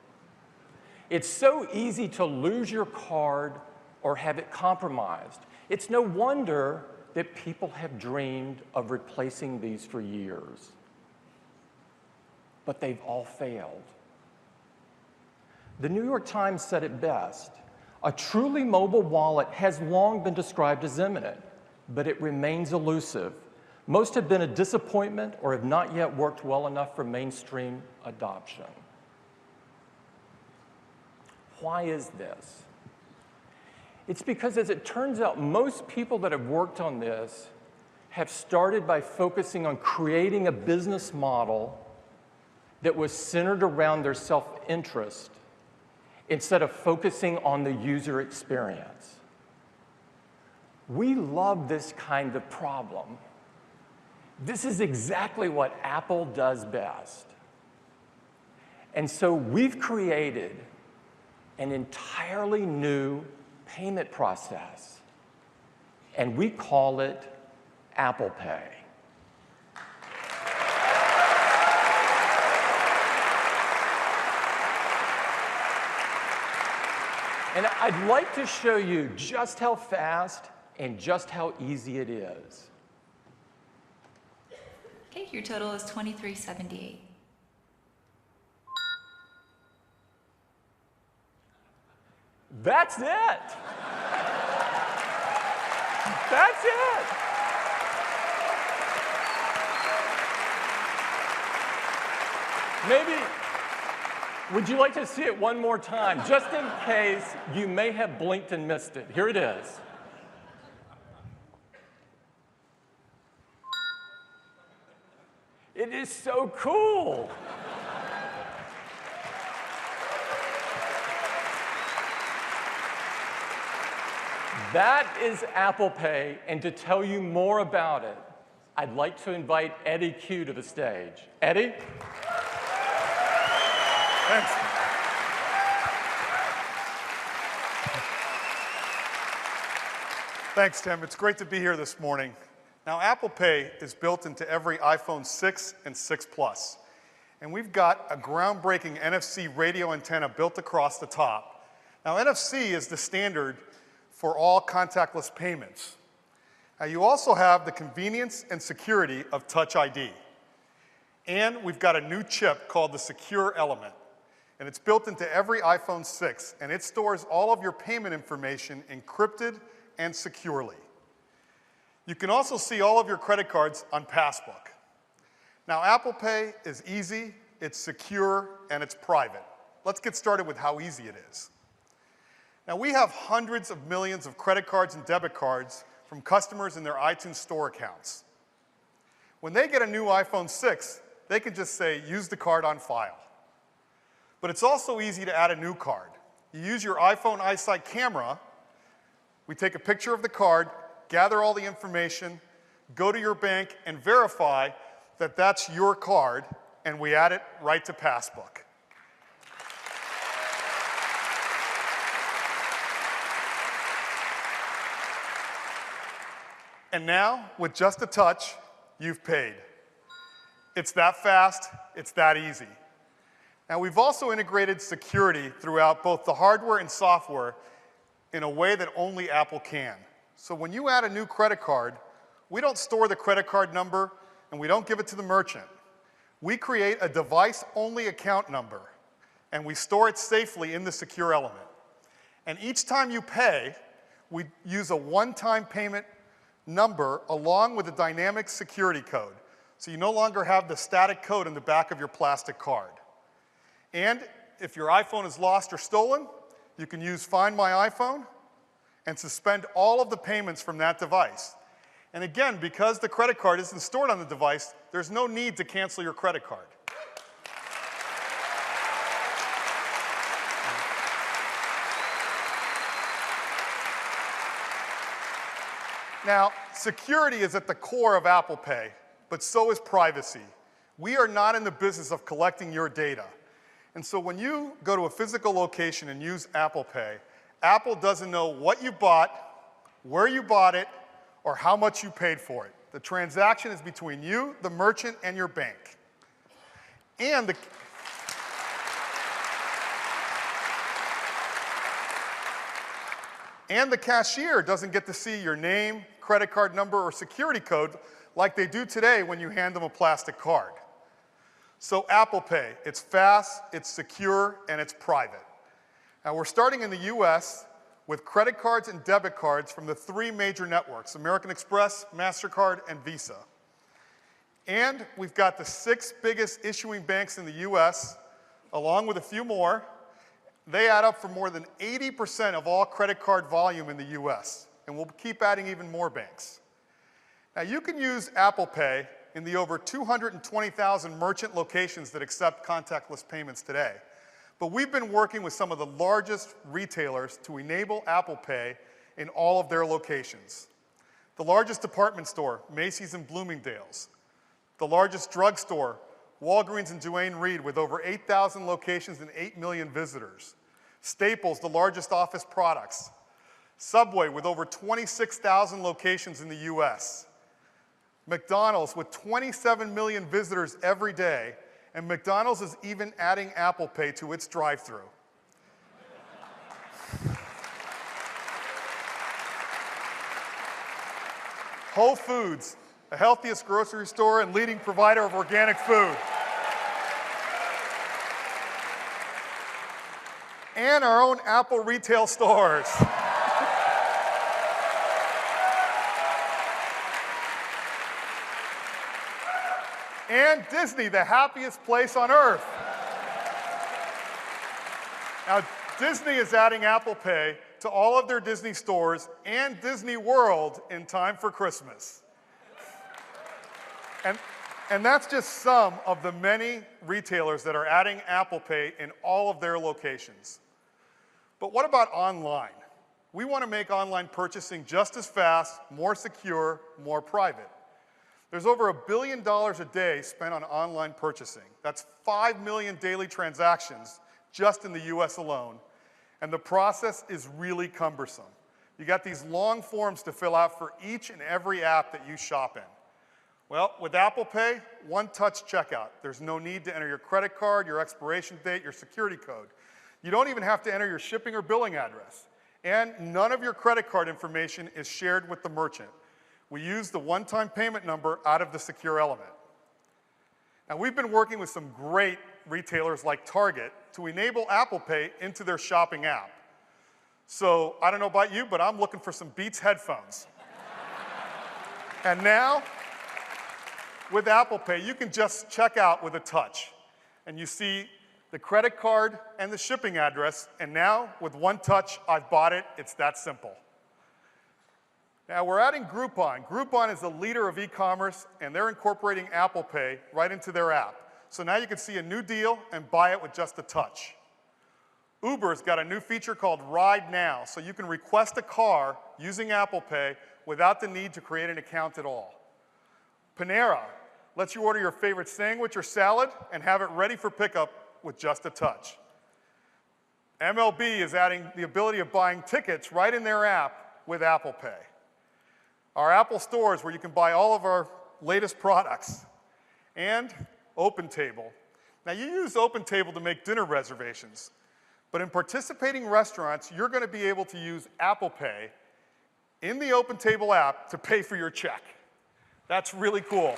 Speaker 1: It's so easy to lose your card or have it compromised. It's no wonder that people have dreamed of replacing these for years. But they've all failed. The New York Times said it best. A truly mobile wallet has long been described as imminent, but it remains elusive. Most have been a disappointment or have not yet worked well enough for mainstream adoption. Why is this? It's because, as it turns out, most people that have worked on this have started by focusing on creating a business model that was centered around their self-interest instead of focusing on the user experience. We love this kind of problem. This is exactly what Apple does best. And so we've created an entirely new payment process, and we call it Apple Pay. And I'd like to show you just how fast and just how easy it is.
Speaker 6: Okay, your total is $23.78.
Speaker 1: That's it. That's it. Maybe, would you like to see it one more time, just in case you may have blinked and missed it? Here it is. It is so cool. That is Apple Pay, and to tell you more about it, I'd like to invite Eddie Q to the stage. Eddie?
Speaker 7: Thanks. Thanks, Tim. It's great to be here this morning. Now, Apple Pay is built into every iPhone 6 and 6 Plus. And we've got a groundbreaking NFC radio antenna built across the top. Now, NFC is the standard for all contactless payments. Now, you also have the convenience and security of Touch ID. And we've got a new chip called the Secure Element. and it's built into every iPhone 6, and it stores all of your payment information encrypted and securely. You can also see all of your credit cards on Passbook. Now, Apple Pay is easy, it's secure, and it's private. Let's get started with how easy it is. Now, we have hundreds of millions of credit cards and debit cards from customers in their iTunes Store accounts. When they get a new iPhone 6, they can just say, use the card on file. But it's also easy to add a new card. You use your iPhone iSight camera, we take a picture of the card, gather all the information, go to your bank and verify that that's your card, and we add it right to Passbook. And now, with just a touch, you've paid. It's that fast, it's that easy. Now, we've also integrated security throughout both the hardware and software in a way that only Apple can. So when you add a new credit card, we don't store the credit card number and we don't give it to the merchant. We create a device-only account number and we store it safely in the secure element. And each time you pay, we use a one-time payment number along with a dynamic security code. So you no longer have the static code in the back of your plastic card. And if your iPhone is lost or stolen, you can use Find My iPhone and suspend all of the payments from that device. And again, because the credit card isn't stored on the device, there's no need to cancel your credit card. Now, security is at the core of Apple Pay, but so is privacy. We are not in the business of collecting your data. And so when you go to a physical location and use Apple Pay, Apple doesn't know what you bought, where you bought it, or how much you paid for it. The transaction is between you, the merchant, and your bank. And the cashier doesn't get to see your name, credit card number, or security code like they do today when you hand them a plastic card. So Apple Pay, it's fast, it's secure, and it's private. Now we're starting in the US with credit cards and debit cards from the three major networks, American Express, MasterCard, and Visa. And we've got the 6 biggest issuing banks in the US, along with a few more. They add up for more than 80% of all credit card volume in the US, and we'll keep adding even more banks. Now you can use Apple Pay in the over 220,000 merchant locations that accept contactless payments today. But we've been working with some of the largest retailers to enable Apple Pay in all of their locations. The largest department store, Macy's and Bloomingdale's. The largest drugstore, Walgreens and Duane Reade, with over 8,000 locations and 8 million visitors. Staples, the largest office products. Subway, with over 26,000 locations in the US. McDonald's, with 27 million visitors every day, and McDonald's is even adding Apple Pay to its drive-thru. Whole Foods, the healthiest grocery store and leading provider of organic food. And our own Apple retail stores. And Disney, the happiest place on earth. Now, Disney is adding Apple Pay to all of their Disney stores and Disney World in time for Christmas. And that's just some of the many retailers that are adding Apple Pay in all of their locations. But what about online? We want to make online purchasing just as fast, more secure, more private. There's over $1 billion a day spent on online purchasing. That's 5 million daily transactions just in the US alone. And the process is really cumbersome. You got these long forms to fill out for each and every app that you shop in. Well, with Apple Pay, one-touch checkout. There's no need to enter your credit card, your expiration date, your security code. You don't even have to enter your shipping or billing address. And none of your credit card information is shared with the merchant. We use the one-time payment number out of the secure element. Now, we've been working with some great retailers like Target to enable Apple Pay into their shopping app. So I don't know about you, but I'm looking for some Beats headphones. And now, with Apple Pay, you can just check out with a touch. And you see the credit card and the shipping address, and now, with one touch, I've bought it. It's that simple. Now, we're adding Groupon. Groupon is the leader of e-commerce, and they're incorporating Apple Pay right into their app. So now you can see a new deal and buy it with just a touch. Uber's got a new feature called Ride Now, so you can request a car using Apple Pay without the need to create an account at all. Panera lets you order your favorite sandwich or salad and have it ready for pickup with just a touch. MLB is adding the ability of buying tickets right in their app with Apple Pay. Our Apple stores where you can buy all of our latest products. And OpenTable. Now, you use OpenTable to make dinner reservations, but in participating restaurants, you're going to be able to use Apple Pay in the OpenTable app to pay for your check. That's really cool.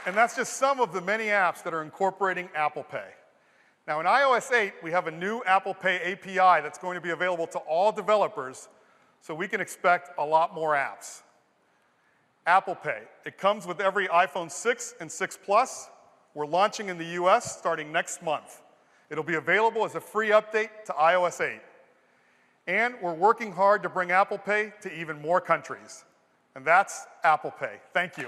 Speaker 7: And that's just some of the many apps that are incorporating Apple Pay. Now, in iOS 8, we have a new Apple Pay API that's going to be available to all developers, so we can expect a lot more apps. Apple Pay, it comes with every iPhone 6 and 6 Plus. We're launching in the US starting next month. It'll be available as a free update to iOS 8. And we're working hard to bring Apple Pay to even more countries. And that's Apple Pay. Thank you.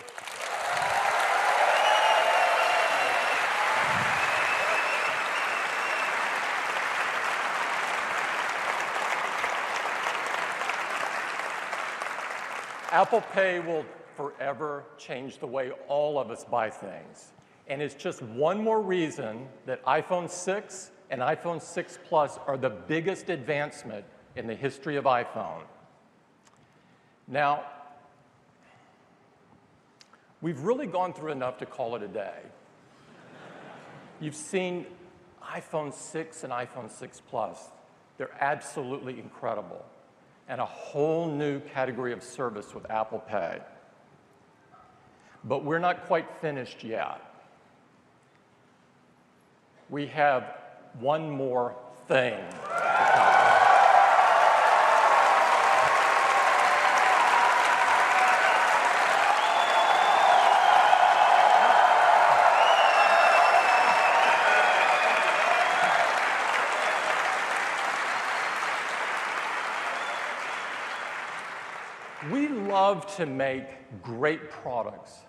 Speaker 1: Apple Pay will forever change the way all of us buy things. And it's just one more reason that iPhone 6 and iPhone 6 Plus are the biggest advancement in the history of iPhone. Now, we've really gone through enough to call it a day. You've seen iPhone 6 and iPhone 6 Plus. They're absolutely incredible. And a whole new category of service with Apple Pay. But we're not quite finished yet. We have one more thing to come. We love to make great products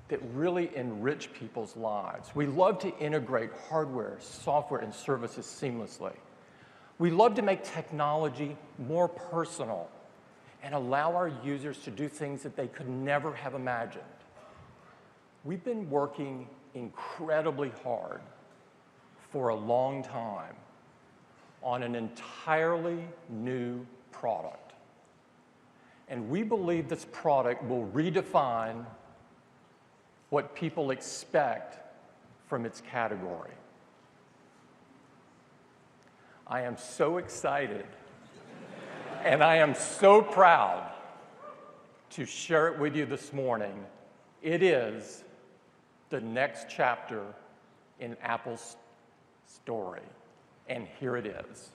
Speaker 1: that really enrich people's lives. We love to integrate hardware, software, and services seamlessly. We love to make technology more personal and allow our users to do things that they could never have imagined. We've been working incredibly hard for a long time on an entirely new product. And we believe this product will redefine what people expect from its category. I am so excited and I am so proud to share it with you this morning. It is the next chapter in Apple's story, and here it is.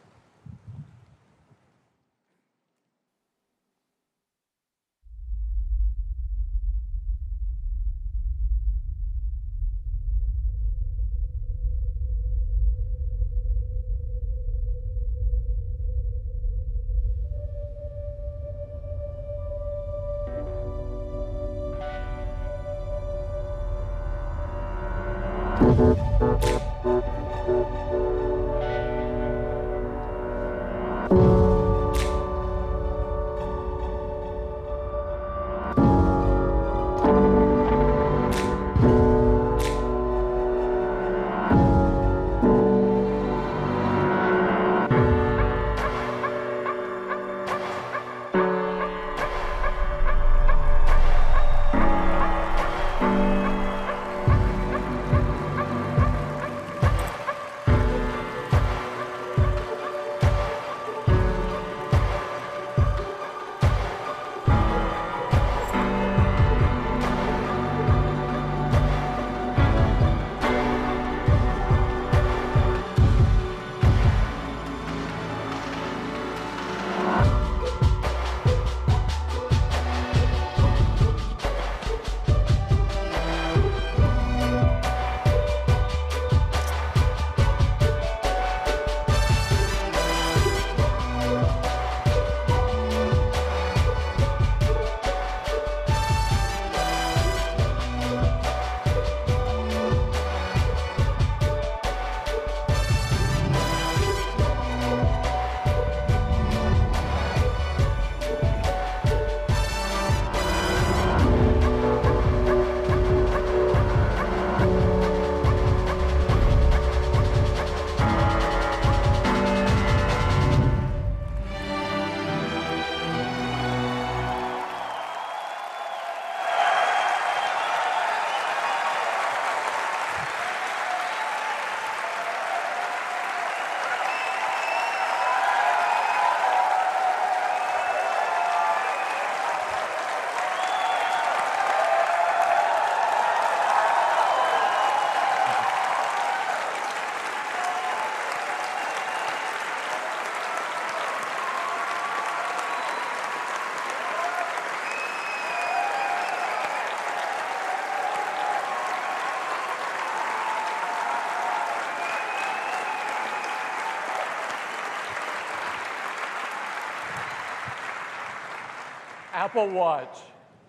Speaker 1: Apple Watch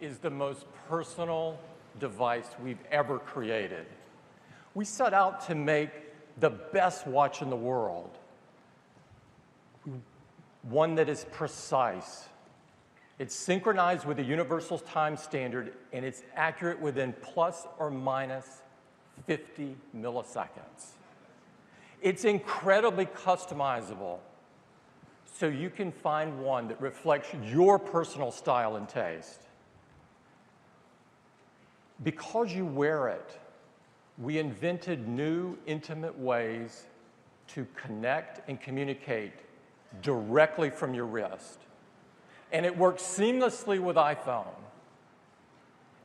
Speaker 1: is the most personal device we've ever created. We set out to make the best watch in the world, one that is precise. It's synchronized with the Universal Time Standard, and it's accurate within plus or minus 50 milliseconds. It's incredibly customizable, so you can find one that reflects your personal style and taste. Because you wear it, we invented new, intimate ways to connect and communicate directly from your wrist. And it works seamlessly with iPhone.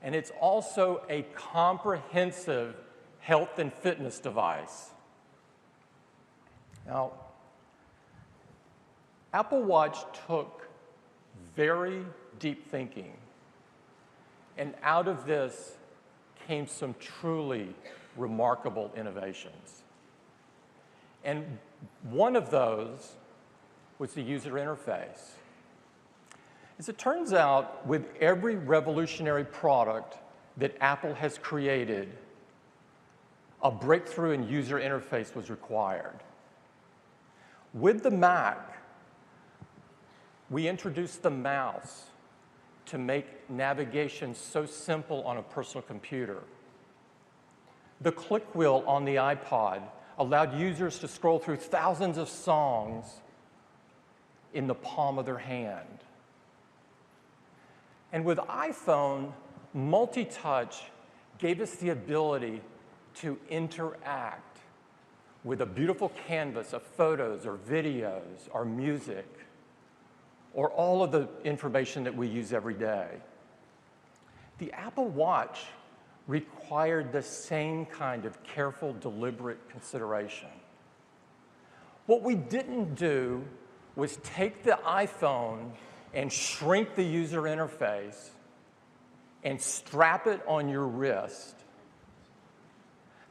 Speaker 1: And it's also a comprehensive health and fitness device. Now, Apple Watch took very deep thinking, and out of this came some truly remarkable innovations. And one of those was the user interface. As it turns out, with every revolutionary product that Apple has created, a breakthrough in user interface was required. With the Mac, we introduced the mouse to make navigation so simple on a personal computer. The click wheel on the iPod allowed users to scroll through thousands of songs in the palm of their hand. And with iPhone, multi-touch gave us the ability to interact with a beautiful canvas of photos or videos or music or all of the information that we use every day. The Apple Watch required the same kind of careful, deliberate consideration. What we didn't do was take the iPhone and shrink the user interface and strap it on your wrist.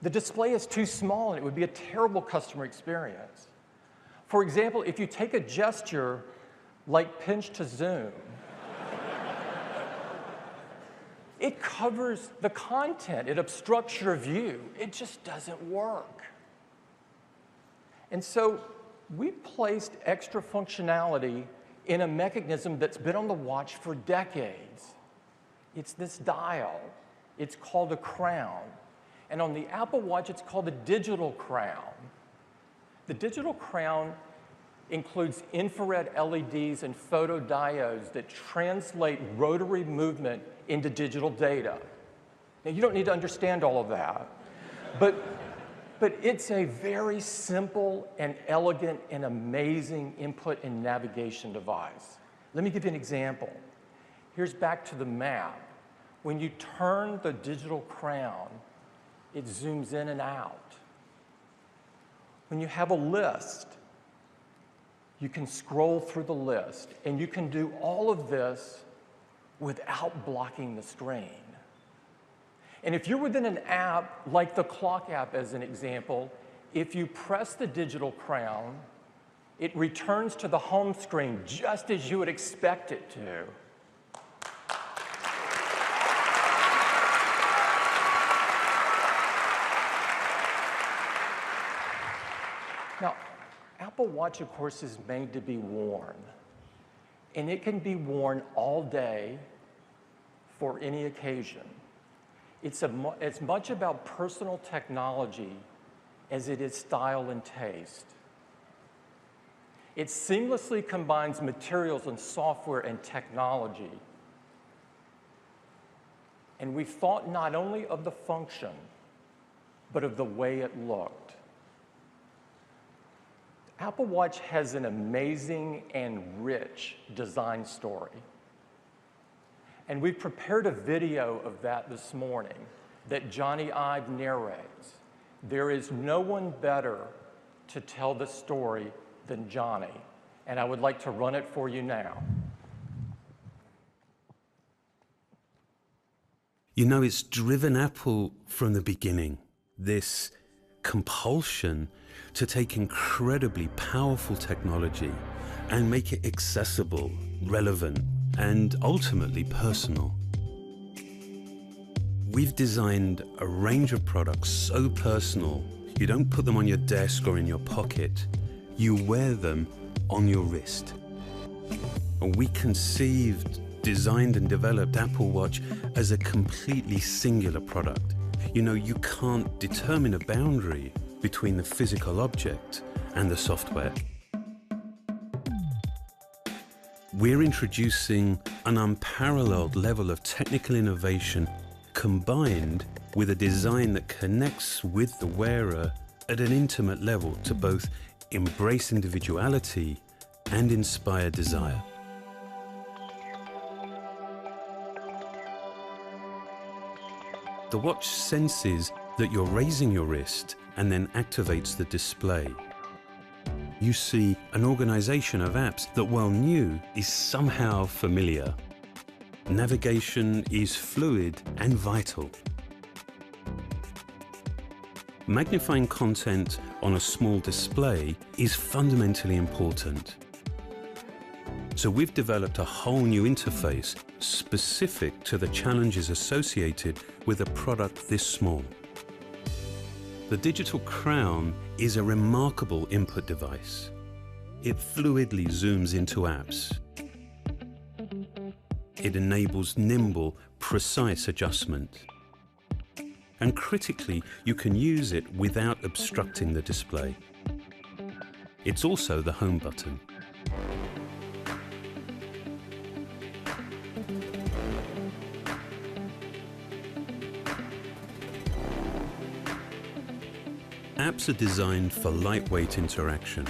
Speaker 1: The display is too small and it would be a terrible customer experience. For example, if you take a gesture like pinch to zoom, it covers the content, it obstructs your view. It just doesn't work. And so we placed extra functionality in a mechanism that's been on the watch for decades. It's this dial. It's called a crown. And on the Apple Watch, it's called a digital crown. The digital crown includes infrared LEDs and photodiodes that translate rotary movement into digital data. Now, you don't need to understand all of that, but it's a very simple and elegant and amazing input and navigation device. Let me give you an example. Here's back to the map. When you turn the digital crown, it zooms in and out. When you have a list, you can scroll through the list, and you can do all of this without blocking the screen. And if you're within an app, like the clock app as an example, if you press the digital crown, it returns to the home screen just as you would expect it to. Now, Apple Watch, of course, is made to be worn. And it can be worn all day for any occasion. It's as much about personal technology as it is style and taste. It seamlessly combines materials and software and technology. And we thought not only of the function, but of the way it looked. Apple Watch has an amazing and rich design story. And we've prepared a video of that this morning that Johnny Ive narrates. There is no one better to tell the story than Johnny, and I would like to run it for you now.
Speaker 8: You know, it's driven Apple from the beginning, this compulsion to take incredibly powerful technology and make it accessible, relevant, and ultimately personal. We've designed a range of products so personal, you don't put them on your desk or in your pocket, you wear them on your wrist. And we conceived, designed and developed Apple Watch as a completely singular product. You know, you can't determine a boundary between the physical object and the software. We're introducing an unparalleled level of technical innovation combined with a design that connects with the wearer at an intimate level to both embrace individuality and inspire desire. The watch senses that you're raising your wrist and then activates the display. You see an organization of apps that, while new, is somehow familiar. Navigation is fluid and vital. Magnifying content on a small display is fundamentally important. So we've developed a whole new interface specific to the challenges associated with a product this small. The Digital Crown is a remarkable input device. It fluidly zooms into apps. It enables nimble, precise adjustment. And critically, you can use it without obstructing the display. It's also the home button. Apps are designed for lightweight interaction.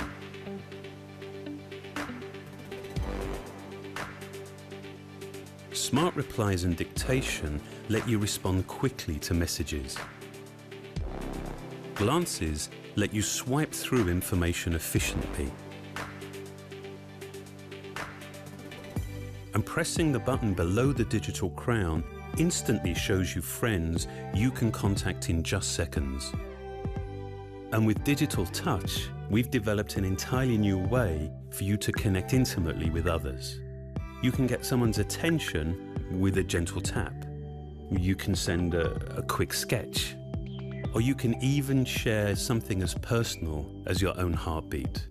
Speaker 8: Smart replies and dictation let you respond quickly to messages. Glances let you swipe through information efficiently. And pressing the button below the Digital Crown instantly shows you friends you can contact in just seconds. And with Digital Touch, we've developed an entirely new way for you to connect intimately with others. You can get someone's attention with a gentle tap. You can send a quick sketch. Or you can even share something as personal as your own heartbeat.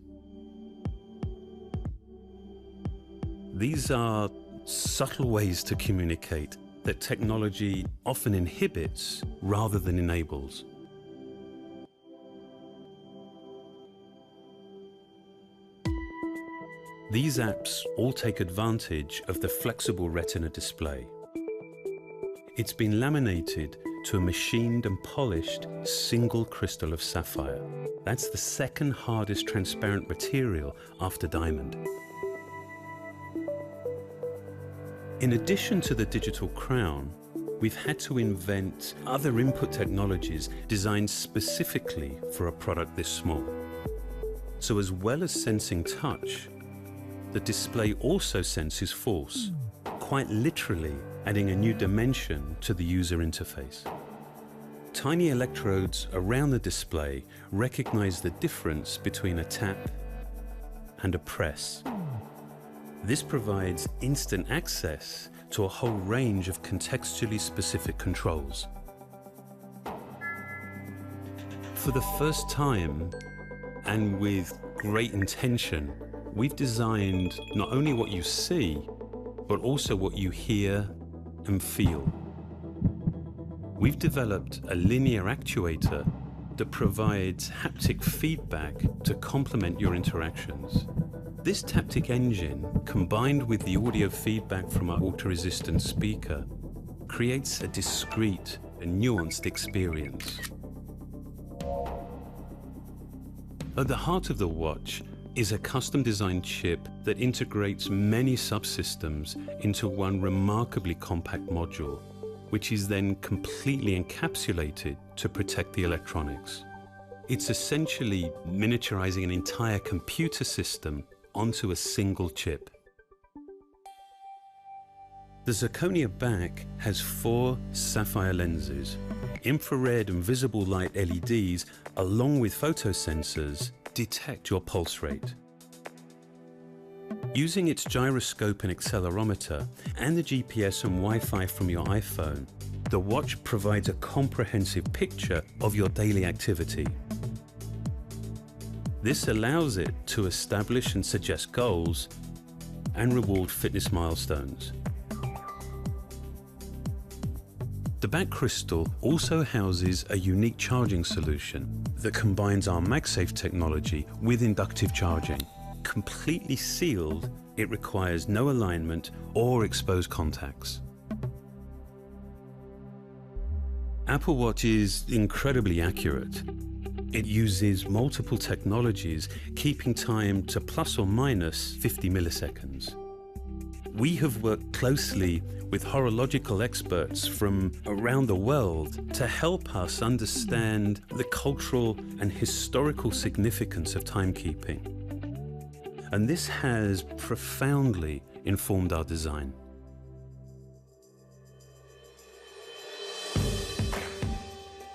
Speaker 8: These are subtle ways to communicate that technology often inhibits rather than enables. These apps all take advantage of the flexible Retina display. It's been laminated to a machined and polished single crystal of sapphire. That's the second hardest transparent material after diamond. In addition to the Digital Crown, we've had to invent other input technologies designed specifically for a product this small. So as well as sensing touch, the display also senses force, quite literally adding a new dimension to the user interface. Tiny electrodes around the display recognize the difference between a tap and a press. This provides instant access to a whole range of contextually specific controls. For the first time, and with great intention, we've designed not only what you see, but also what you hear and feel. We've developed a linear actuator that provides haptic feedback to complement your interactions. This Taptic engine, combined with the audio feedback from our water-resistant speaker, creates a discrete and nuanced experience. At the heart of the watch is a custom-designed chip that integrates many subsystems into one remarkably compact module, which is then completely encapsulated to protect the electronics. It's essentially miniaturizing an entire computer system onto a single chip. The Zirconia back has 4 sapphire lenses. Infrared and visible light LEDs, along with photosensors, detect your pulse rate. Using its gyroscope and accelerometer and the GPS and Wi-Fi from your iPhone, the watch provides a comprehensive picture of your daily activity. This allows it to establish and suggest goals and reward fitness milestones. The back crystal also houses a unique charging solution that combines our MagSafe technology with inductive charging. Completely sealed, it requires no alignment or exposed contacts. Apple Watch is incredibly accurate. It uses multiple technologies, keeping time to plus or minus 50 milliseconds. We have worked closely with horological experts from around the world to help us understand the cultural and historical significance of timekeeping. And this has profoundly informed our design.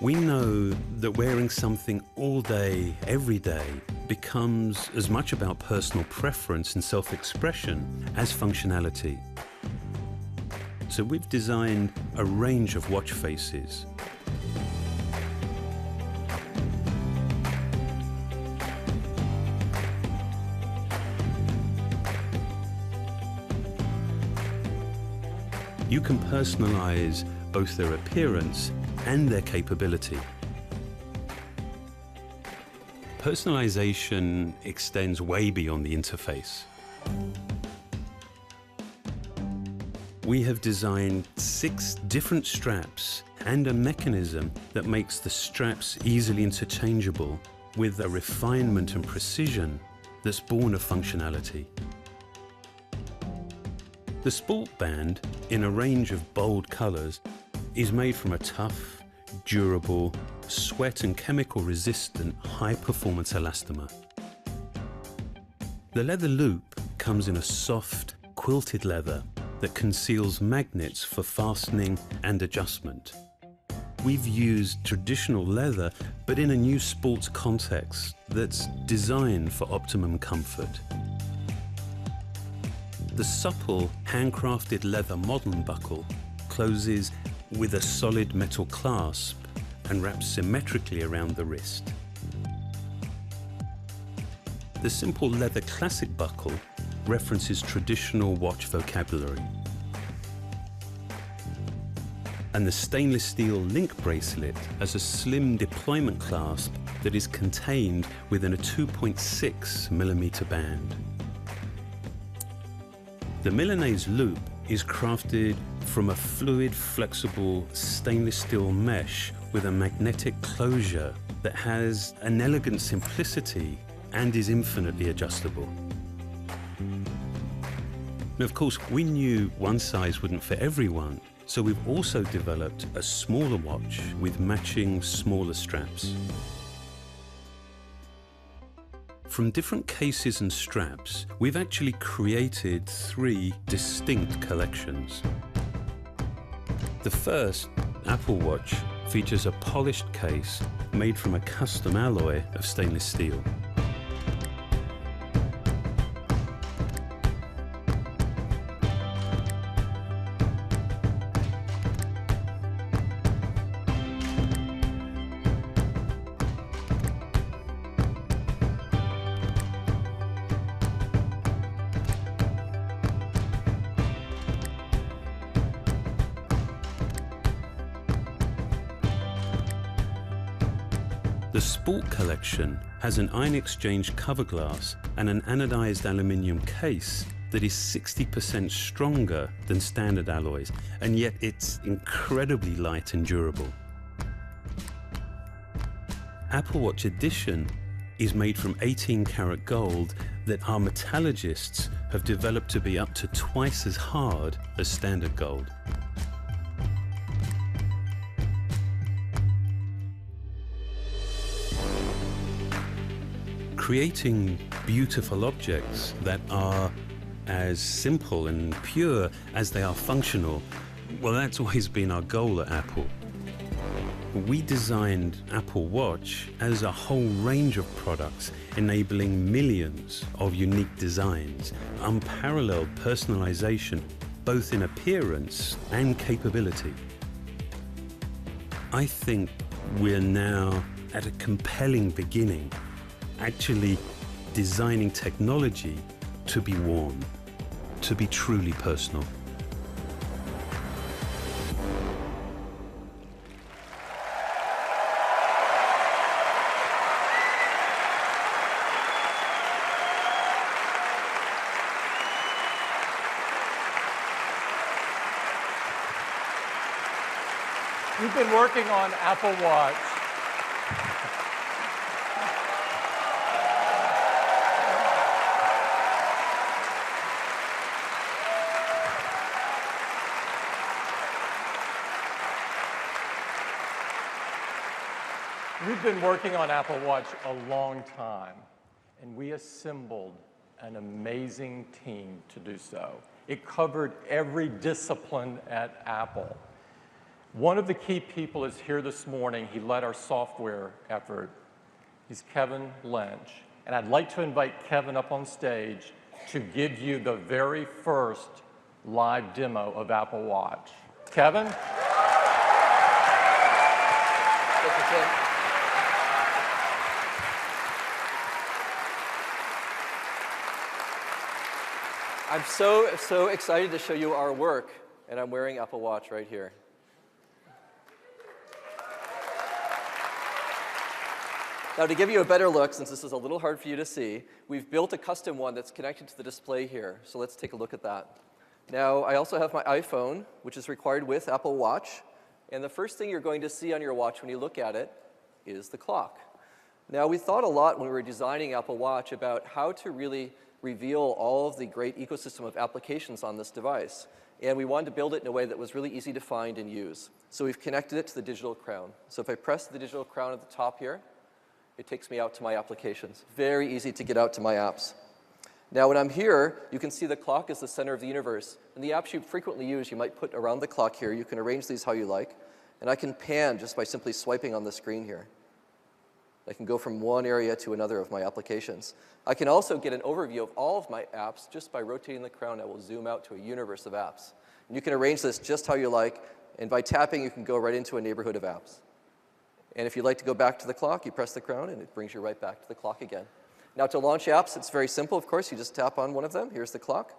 Speaker 8: We know that wearing something all day, every day, becomes as much about personal preference and self-expression as functionality. So we've designed a range of watch faces. You can personalize both their appearance and their capability. Personalization extends way beyond the interface. We have designed 6 different straps and a mechanism that makes the straps easily interchangeable with a refinement and precision that's born of functionality. The Sport Band, in a range of bold colors, is made from a tough, durable, sweat and chemical resistant high-performance elastomer. The leather loop comes in a soft, quilted leather that conceals magnets for fastening and adjustment. We've used traditional leather, but in a new sports context that's designed for optimum comfort. The supple, handcrafted leather modern buckle closes with a solid metal clasp and wraps symmetrically around the wrist. The simple leather classic buckle references traditional watch vocabulary. And the stainless steel link bracelet has a slim deployment clasp that is contained within a 2.6mm band. The Milanese loop is crafted from a fluid, flexible stainless steel mesh with a magnetic closure that has an elegant simplicity and is infinitely adjustable. Now, of course, we knew one size wouldn't fit everyone, so we've also developed a smaller watch with matching smaller straps. From different cases and straps, we've actually created 3 distinct collections. The first, Apple Watch, features a polished case made from a custom alloy of stainless steel. The Sport Collection has an ion exchange cover glass and an anodized aluminium case that is 60% stronger than standard alloys, and yet it's incredibly light and durable. Apple Watch Edition is made from 18-karat gold that our metallurgists have developed to be up to twice as hard as standard gold. Creating beautiful objects that are as simple and pure as they are functional, well, that's always been our goal at Apple. We designed Apple Watch as a whole range of products, enabling millions of unique designs, unparalleled personalization, both in appearance and capability. I think we're now at a compelling beginning, actually designing technology to be worn, to be truly personal.
Speaker 1: We've been working on Apple Watch. We've been working on Apple Watch a long time, and we assembled an amazing team to do so. It covered every discipline at Apple. One of the key people is here this morning. He led our software effort. He's Kevin Lynch. And I'd like to invite Kevin up on stage to give you the very first live demo of Apple Watch. Kevin?
Speaker 9: Thank you, Tim. I'm so excited to show you our work, and I'm wearing Apple Watch right here. Now, to give you a better look, since this is a little hard for you to see, we've built a custom one that's connected to the display here. So let's take a look at that. Now, I also have my iPhone, which is required with Apple Watch. And the first thing you're going to see on your watch when you look at it is the clock. Now, we thought a lot when we were designing Apple Watch about how to really reveal all of the great ecosystem of applications on this device. And we wanted to build it in a way that was really easy to find and use. So we've connected it to the digital crown. So if I press the digital crown at the top here, it takes me out to my applications. Very easy to get out to my apps. Now, when I'm here, you can see the clock is the center of the universe. And the apps you frequently use, you might put around the clock here. You can arrange these how you like. And I can pan just by simply swiping on the screen here. I can go from one area to another of my applications. I can also get an overview of all of my apps just by rotating the crown. I will zoom out to a universe of apps. And you can arrange this just how you like. And by tapping, you can go right into a neighborhood of apps. And if you'd like to go back to the clock, you press the crown, and it brings you right back to the clock again. Now, to launch apps, it's very simple, of course. You just tap on one of them. Here's the clock.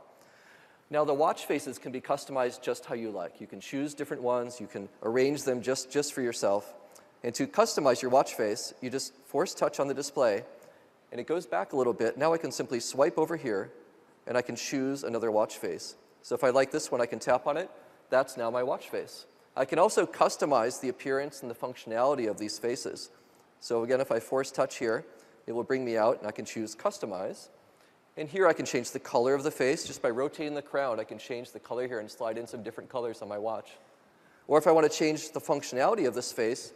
Speaker 9: Now, the watch faces can be customized just how you like. You can choose different ones. You can arrange them just for yourself. And to customize your watch face, you just force touch on the display, and it goes back a little bit. Now I can simply swipe over here, and I can choose another watch face. So if I like this one, I can tap on it. That's now my watch face. I can also customize the appearance and the functionality of these faces. So again, if I force touch here, it will bring me out, and I can choose Customize. And here I can change the color of the face. Just by rotating the crown, I can change the color here and slide in some different colors on my watch. Or if I want to change the functionality of this face,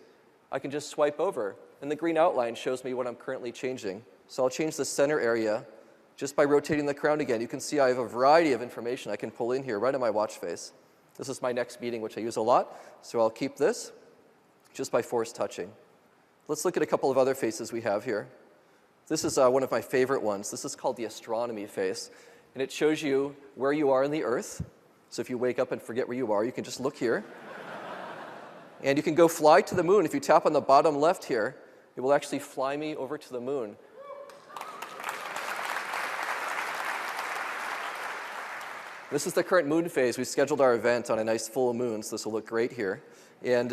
Speaker 9: I can just swipe over, and the green outline shows me what I'm currently changing. So I'll change the center area just by rotating the crown again. You can see I have a variety of information I can pull in here right on my watch face. This is my next meeting, which I use a lot, so I'll keep this just by force touching. Let's look at a couple of other faces we have here. This is one of my favorite ones. This is called the astronomy face, and it shows you where you are in the Earth. So if you wake up and forget where you are, you can just look here. And you can go fly to the moon. If you tap on the bottom left here, it will actually fly me over to the moon. This is the current moon phase. We scheduled our event on a nice full moon, so this will look great here. And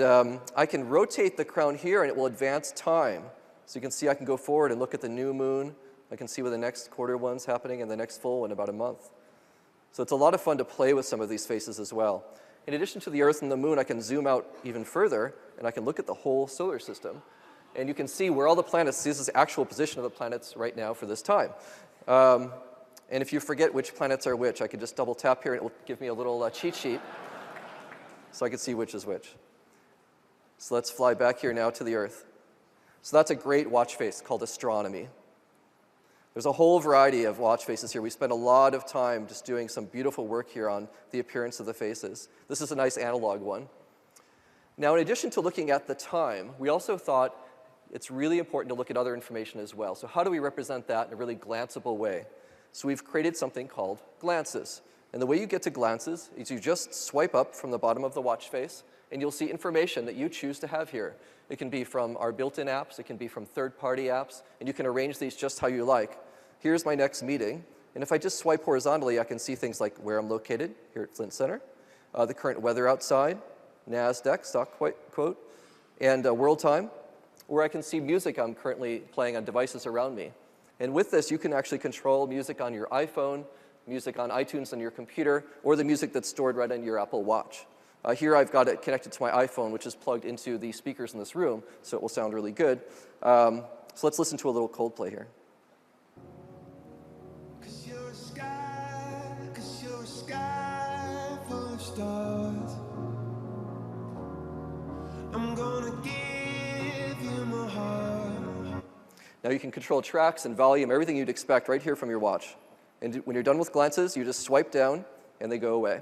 Speaker 9: I can rotate the crown here, and it will advance time. So you can see I can go forward and look at the new moon. I can see where the next quarter one's happening and the next full in about a month. So it's a lot of fun to play with some of these faces as well. In addition to the Earth and the moon, I can zoom out even further, and I can look at the whole solar system. And you can see where all the planets, this is the actual position of the planets right now for this time. And if you forget which planets are which, I can just double tap here, and it will give me a little cheat sheet so I can see which is which. So let's fly back here now to the Earth. So that's a great watch face called astronomy. There's a whole variety of watch faces here. We spent a lot of time just doing some beautiful work here on the appearance of the faces. This is a nice analog one. Now, in addition to looking at the time, we also thought it's really important to look at other information as well. So how do we represent that in a really glanceable way? So we've created something called glances. And the way you get to glances is you just swipe up from the bottom of the watch face, and you'll see information that you choose to have here. It can be from our built-in apps, it can be from third-party apps, and you can arrange these just how you like. Here's my next meeting, and if I just swipe horizontally, I can see things like where I'm located here at Flint Center, the current weather outside, NASDAQ, stock quote, and world time, or I can see music I'm currently playing on devices around me. And with this, you can actually control music on your iPhone, music on iTunes on your computer, or the music that's stored right on your Apple Watch. Here I've got it connected to my iPhone, which is plugged into the speakers in this room, so it will sound really good. So let's listen to a little Coldplay here.
Speaker 4: Cause you're a sky full of stars. I'm gonna give you my heart.
Speaker 9: Now you can control tracks and volume, everything you'd expect right here from your watch. And when you're done with glances, you just swipe down and they go away.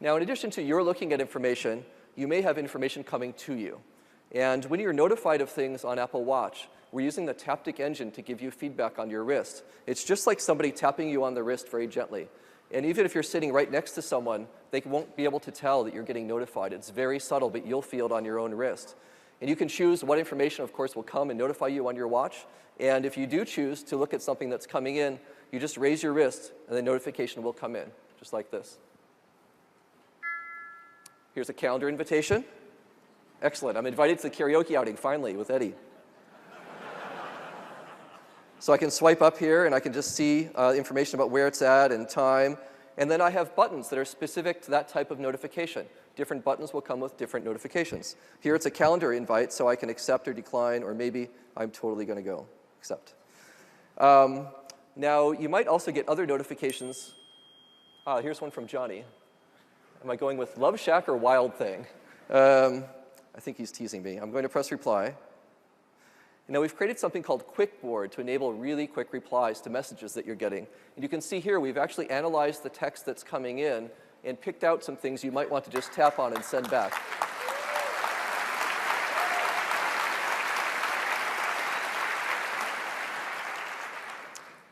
Speaker 9: Now, in addition to you're looking at information, you may have information coming to you. And when you're notified of things on Apple Watch, we're using the Taptic Engine to give you feedback on your wrist. It's just like somebody tapping you on the wrist very gently. And even if you're sitting right next to someone, they won't be able to tell that you're getting notified. It's very subtle, but you'll feel it on your own wrist. And you can choose what information, of course, will come and notify you on your watch. And if you do choose to look at something that's coming in, you just raise your wrist, and the notification will come in, just like this. Here's a calendar invitation. Excellent. I'm invited to the karaoke outing, finally, with Eddie. So I can swipe up here, and I can just see information about where it's at and time. And then I have buttons that are specific to that type of notification. Different buttons will come with different notifications. Here it's a calendar invite, so I can accept or decline, or maybe I'm totally going to go accept. Now, you might also get other notifications. Here's one from Johnny. Am I going with Love Shack or Wild Thing? I think he's teasing me. I'm going to press reply. Now we've created something called QuickBoard to enable really quick replies to messages that you're getting. And you can see here we've actually analyzed the text that's coming in and picked out some things you might want to just tap on and send back.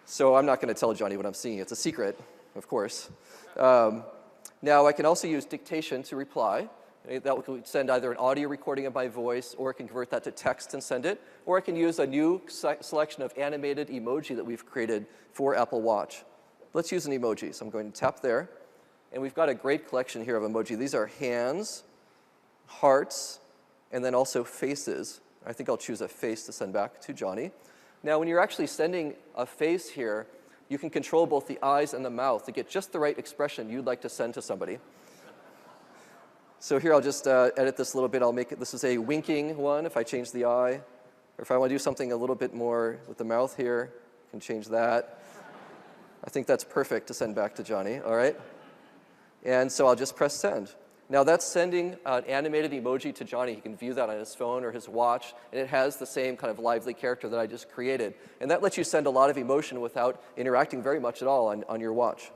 Speaker 9: So I'm not going to tell Johnny what I'm seeing. It's a secret, of course. Now I can also use dictation to reply. That will send either an audio recording of my voice, or I can convert that to text and send it, or I can use a new selection of animated emoji that we've created for Apple Watch. Let's use an emoji. So I'm going to tap there, and we've got a great collection here of emoji. These are hands, hearts, and then also faces. I think I'll choose a face to send back to Johnny. Now, when you're actually sending a face here, you can control both the eyes and the mouth to get just the right expression you'd like to send to somebody. So here I'll just edit this a little bit. I'll make it, this is a winking one if I change the eye. Or if I want to do something a little bit more with the mouth here, I can change that. I think that's perfect to send back to Johnny, all right? And so I'll just press send. Now that's sending an animated emoji to Johnny. He can view that on his phone or his watch, and it has the same kind of lively character that I just created. And that lets you send a lot of emotion without interacting very much at all on your watch.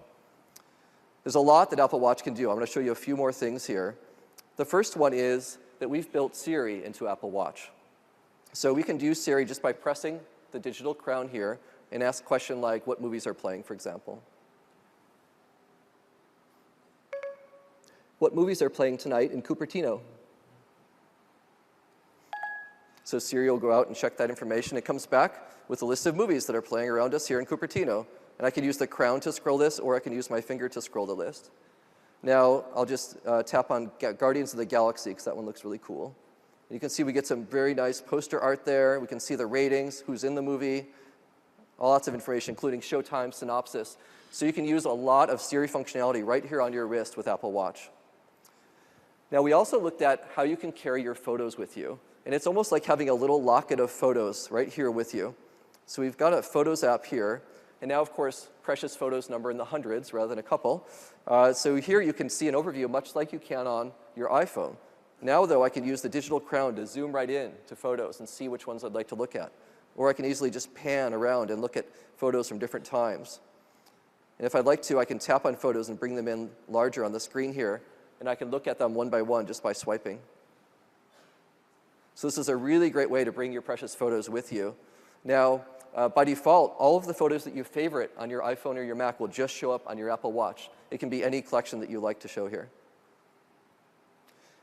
Speaker 9: There's a lot that Apple Watch can do. I'm going to show you a few more things here. The first one is that we've built Siri into Apple Watch. So we can do Siri just by pressing the digital crown here and ask a question like, what movies are playing, for example. What movies are playing tonight in Cupertino? So Siri will go out and check that information. It comes back with a list of movies that are playing around us here in Cupertino. And I can use the crown to scroll this, or I can use my finger to scroll the list. Now, I'll just tap on Guardians of the Galaxy, because that one looks really cool. And you can see we get some very nice poster art there. We can see the ratings, who's in the movie, lots of information, including showtime, synopsis. So you can use a lot of Siri functionality right here on your wrist with Apple Watch. Now, we also looked at how you can carry your photos with you. And it's almost like having a little locket of photos right here with you. So we've got a Photos app here. And now, of course, precious photos number in the hundreds rather than a couple. So here you can see an overview much like you can on your iPhone. Now, though, I can use the digital crown to zoom right in to photos and see which ones I'd like to look at. Or I can easily just pan around and look at photos from different times. And if I'd like to, I can tap on photos and bring them in larger on the screen here. And I can look at them one by one just by swiping. So this is a really great way to bring your precious photos with you. Now, by default, all of the photos that you favorite on your iPhone or your Mac will just show up on your Apple Watch. It can be any collection that you like to show here.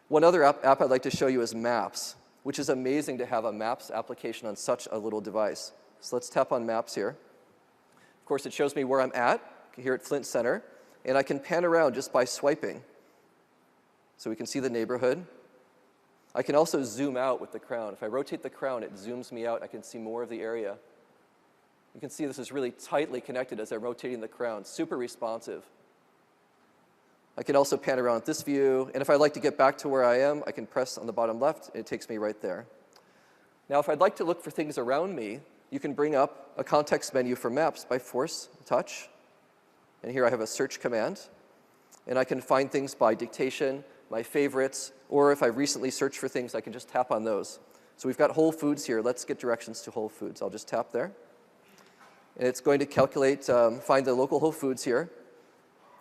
Speaker 9: One other app I'd like to show you is Maps, which is amazing to have a Maps application on such a little device. So let's tap on Maps here. Of course, it shows me where I'm at, here at Flint Center, and I can pan around just by swiping. So we can see the neighborhood. I can also zoom out with the crown. If I rotate the crown, it zooms me out. I can see more of the area. You can see this is really tightly connected as I'm rotating the crown, super responsive. I can also pan around with this view, and if I'd like to get back to where I am, I can press on the bottom left, and it takes me right there. Now, if I'd like to look for things around me, you can bring up a context menu for Maps by force touch. And here I have a search command, and I can find things by dictation, my favorites, or if I recently searched for things, I can just tap on those. So we've got Whole Foods here. Let's get directions to Whole Foods. I'll just tap there. And it's going to calculate, find the local Whole Foods here.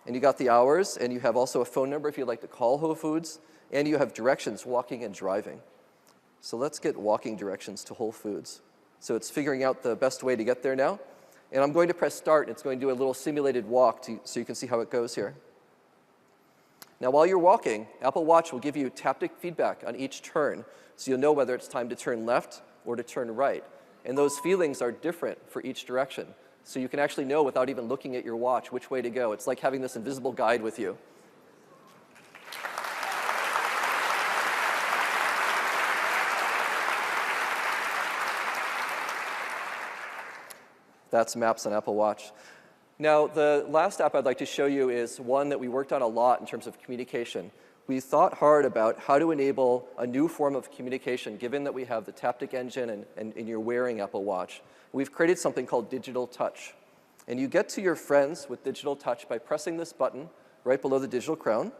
Speaker 9: And you got the hours, and you have also a phone number if you'd like to call Whole Foods, and you have directions, walking and driving. So let's get walking directions to Whole Foods. So it's figuring out the best way to get there now. And I'm going to press start, and it's going to do a little simulated walk so you can see how it goes here. Now, while you're walking, Apple Watch will give you taptic feedback on each turn, so you'll know whether it's time to turn left or to turn right. And those feelings are different for each direction. So you can actually know without even looking at your watch which way to go. It's like having this invisible guide with you. That's Maps on Apple Watch. Now, the last app I'd like to show you is one that we worked on a lot in terms of communication. We thought hard about how to enable a new form of communication, given that we have the Taptic engine and you're wearing Apple Watch. We've created something called Digital Touch. And you get to your friends with Digital Touch by pressing this button right below the digital crown.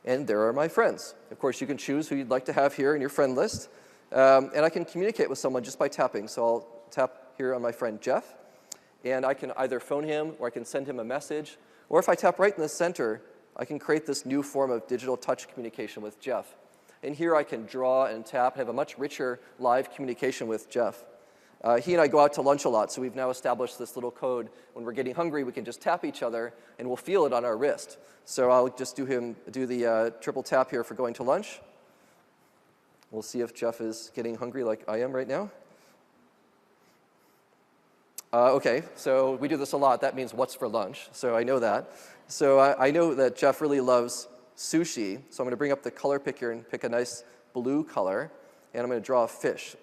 Speaker 9: And there are my friends. Of course, you can choose who you'd like to have here in your friend list. And I can communicate with someone just by tapping. So I'll tap here on my friend Jeff. And I can either phone him or I can send him a message. Or if I tap right in the center, I can create this new form of digital touch communication with Jeff. And here I can draw and tap and have a much richer live communication with Jeff. He and I go out to lunch a lot, so we've now established this little code. When we're getting hungry, we can just tap each other, and we'll feel it on our wrist. So I'll just do the triple tap here for going to lunch. We'll see if Jeff is getting hungry like I am right now. Okay, so we do this a lot. That means what's for lunch, so I know that. So I know that Jeff really loves sushi, so I'm going to bring up the color picker and pick a nice blue color, and I'm going to draw a fish.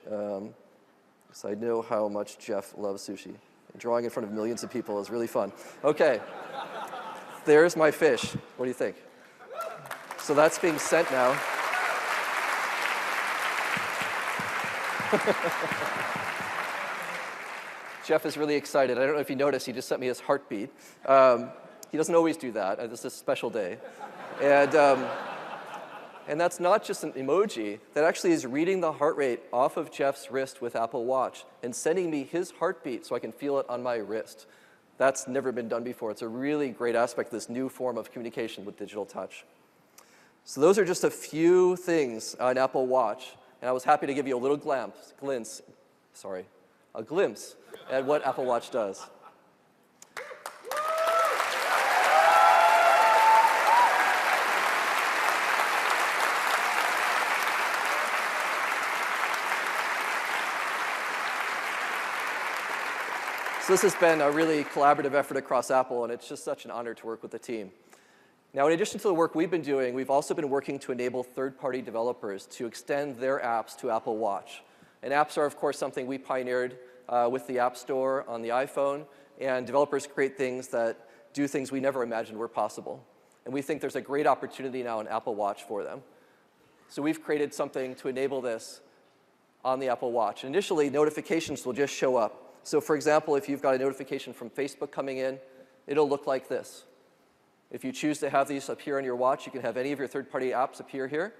Speaker 9: So I know how much Jeff loves sushi. Drawing in front of millions of people is really fun. Okay, there's my fish. What do you think? So that's being sent now. Jeff is really excited. I don't know if you noticed, he just sent me his heartbeat. He doesn't always do that. This is a special day. And that's not just an emoji. That actually is reading the heart rate off of Jeff's wrist with Apple Watch and sending me his heartbeat so I can feel it on my wrist. That's never been done before. It's a really great aspect of this new form of communication with digital touch. So those are just a few things on Apple Watch. And I was happy to give you a little glimpse at what Apple Watch does. So this has been a really collaborative effort across Apple, and it's just such an honor to work with the team. Now, in addition to the work we've been doing, we've also been working to enable third-party developers to extend their apps to Apple Watch. And apps are, of course, something we pioneered with the App Store on the iPhone, and developers create things that do things we never imagined were possible. And we think there's a great opportunity now on Apple Watch for them. So we've created something to enable this on the Apple Watch. Initially, notifications will just show up. So for example, if you've got a notification from Facebook coming in, it'll look like this. If you choose to have these appear on your watch, you can have any of your third-party apps appear here,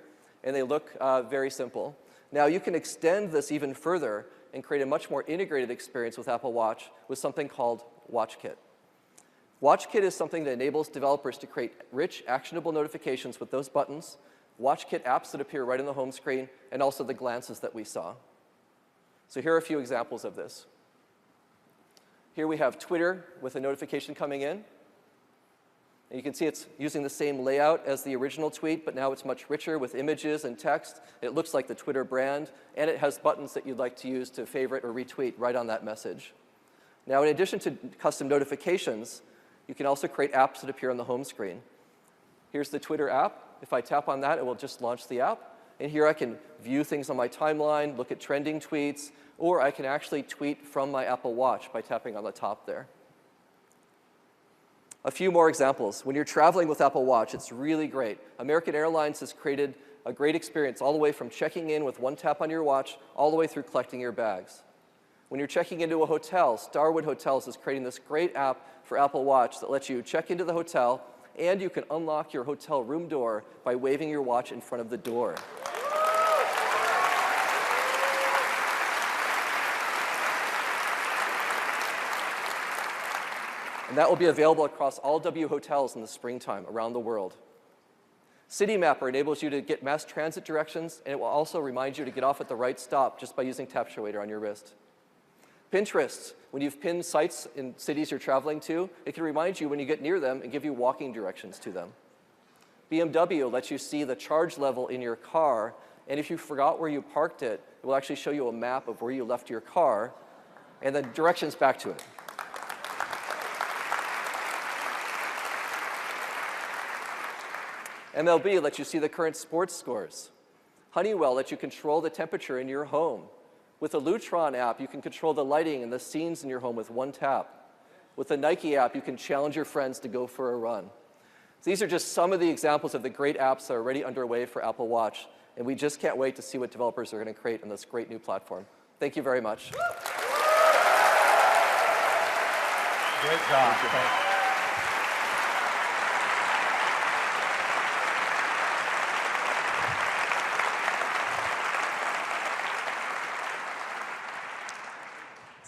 Speaker 9: and they look very simple. Now, you can extend this even further and create a much more integrated experience with Apple Watch with something called WatchKit. WatchKit is something that enables developers to create rich, actionable notifications with those buttons WatchKit apps that appear right on the home screen, and also the glances that we saw. So here are a few examples of this. Here we have Twitter with a notification coming in. And you can see it's using the same layout as the original tweet, but now it's much richer with images and text. It looks like the Twitter brand, and it has buttons that you'd like to use to favorite or retweet right on that message. Now, in addition to custom notifications, you can also create apps that appear on the home screen. Here's the Twitter app. If I tap on that, it will just launch the app. And here I can view things on my timeline, look at trending tweets, or I can actually tweet from my Apple Watch by tapping on the top there. A few more examples. When you're traveling with Apple Watch, it's really great. American Airlines has created a great experience all the way from checking in with one tap on your watch all the way through collecting your bags. When you're checking into a hotel, Starwood Hotels is creating this great app for Apple Watch that lets you check into the hotel, and you can unlock your hotel room door by waving your watch in front of the door. And that will be available across all W hotels in the springtime around the world. Citymapper enables you to get mass transit directions, and it will also remind you to get off at the right stop just by using Tap Show Waiter on your wrist. Pinterest, when you've pinned sites in cities you're traveling to, it can remind you when you get near them and give you walking directions to them. BMW lets you see the charge level in your car, and if you forgot where you parked it, it will actually show you a map of where you left your car and the directions back to it. MLB lets you see the current sports scores. Honeywell lets you control the temperature in your home. With the Lutron app, you can control the lighting and the scenes in your home with one tap. With the Nike app, you can challenge your friends to go for a run. These are just some of the examples of the great apps that are already underway for Apple Watch, and we just can't wait to see what developers are going to create on this great new platform. Thank you very much.
Speaker 1: Great job.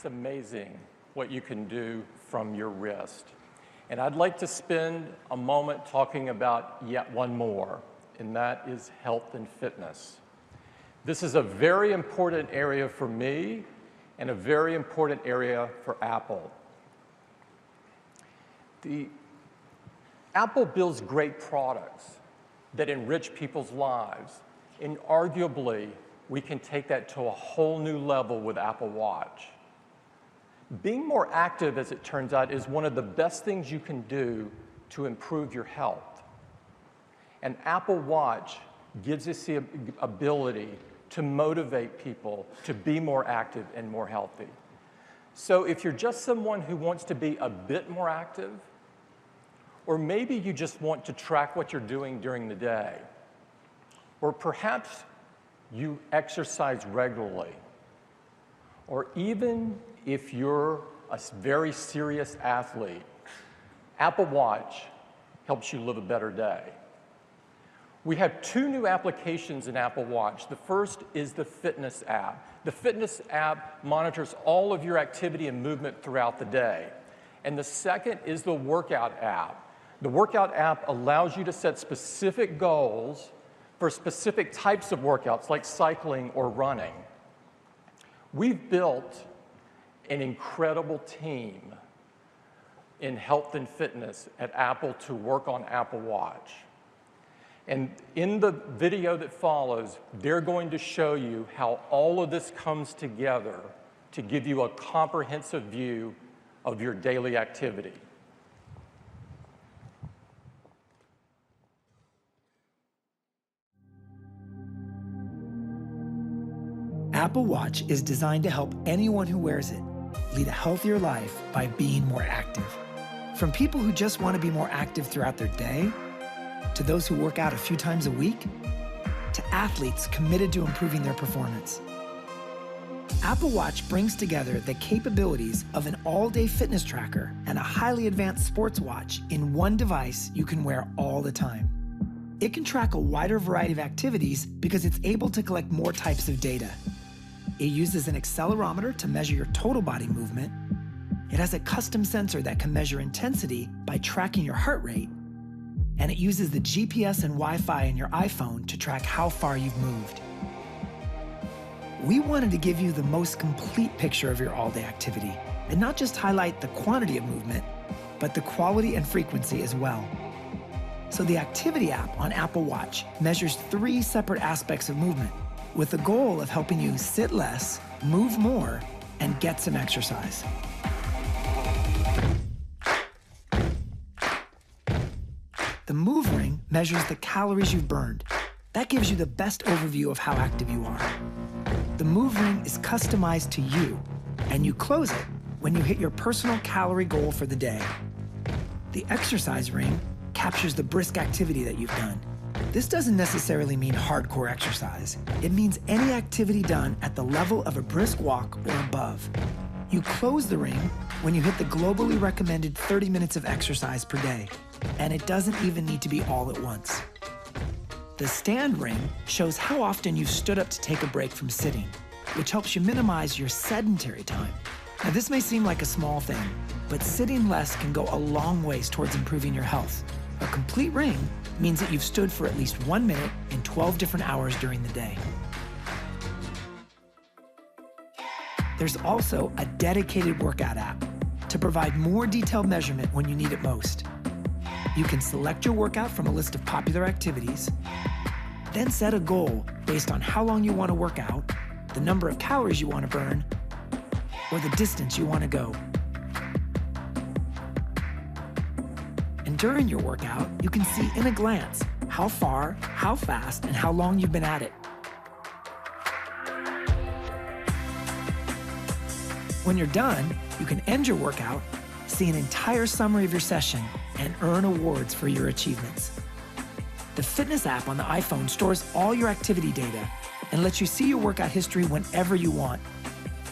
Speaker 1: It's amazing what you can do from your wrist. And I'd like to spend a moment talking about yet one more, and that is health and fitness. This is a very important area for me and a very important area for Apple. Apple builds great products that enrich people's lives, and arguably, we can take that to a whole new level with Apple Watch. Being more active, as it turns out, is one of the best things you can do to improve your health. And Apple Watch gives us the ability to motivate people to be more active and more healthy. So if you're just someone who wants to be a bit more active, or maybe you just want to track what you're doing during the day, or perhaps you exercise regularly, or even if you're a very serious athlete, Apple Watch helps you live a better day. We have two new applications in Apple Watch. The first is the Fitness app. The Fitness app monitors all of your activity and movement throughout the day. And the second is the Workout app. The Workout app allows you to set specific goals for specific types of workouts, like cycling or running. We've built an incredible team in health and fitness at Apple to work on Apple Watch. And in the video that follows, they're going to show you how all of this comes together to give you a comprehensive view of your daily activity.
Speaker 10: Apple Watch is designed to help anyone who wears it lead a healthier life by being more active. From people who just want to be more active throughout their day, to those who work out a few times a week, to athletes committed to improving their performance. Apple Watch brings together the capabilities of an all-day fitness tracker and a highly advanced sports watch in one device you can wear all the time. It can track a wider variety of activities because it's able to collect more types of data. It uses an accelerometer to measure your total body movement. It has a custom sensor that can measure intensity by tracking your heart rate. and it uses the GPS and Wi-Fi in your iPhone to track how far you've moved. We wanted to give you the most complete picture of your all-day activity, and not just highlight the quantity of movement, but the quality and frequency as well. So the Activity app on Apple Watch measures 3 separate aspects of movement, with the goal of helping you sit less, move more, and get some exercise. The Move Ring measures the calories you've burned. That gives you the best overview of how active you are. The Move Ring is customized to you, and you close it when you hit your personal calorie goal for the day. The Exercise Ring captures the brisk activity that you've done. This doesn't necessarily mean hardcore exercise. It means any activity done at the level of a brisk walk or above. You close the ring when you hit the globally recommended 30 minutes of exercise per day, and it doesn't even need to be all at once. The Stand Ring shows how often you've stood up to take a break from sitting, which helps you minimize your sedentary time. Now, this may seem like a small thing, but sitting less can go a long ways towards improving your health. A complete ring means that you've stood for at least 1 minute in 12 different hours during the day. There's also a dedicated workout app to provide more detailed measurement when you need it most. You can select your workout from a list of popular activities, then set a goal based on how long you want to work out, the number of calories you want to burn, or the distance you want to go. And during your workout, you can see in a glance how far, how fast, and how long you've been at it. When you're done, you can end your workout, see an entire summary of your session, and earn awards for your achievements. The Fitness app on the iPhone stores all your activity data and lets you see your workout history whenever you want.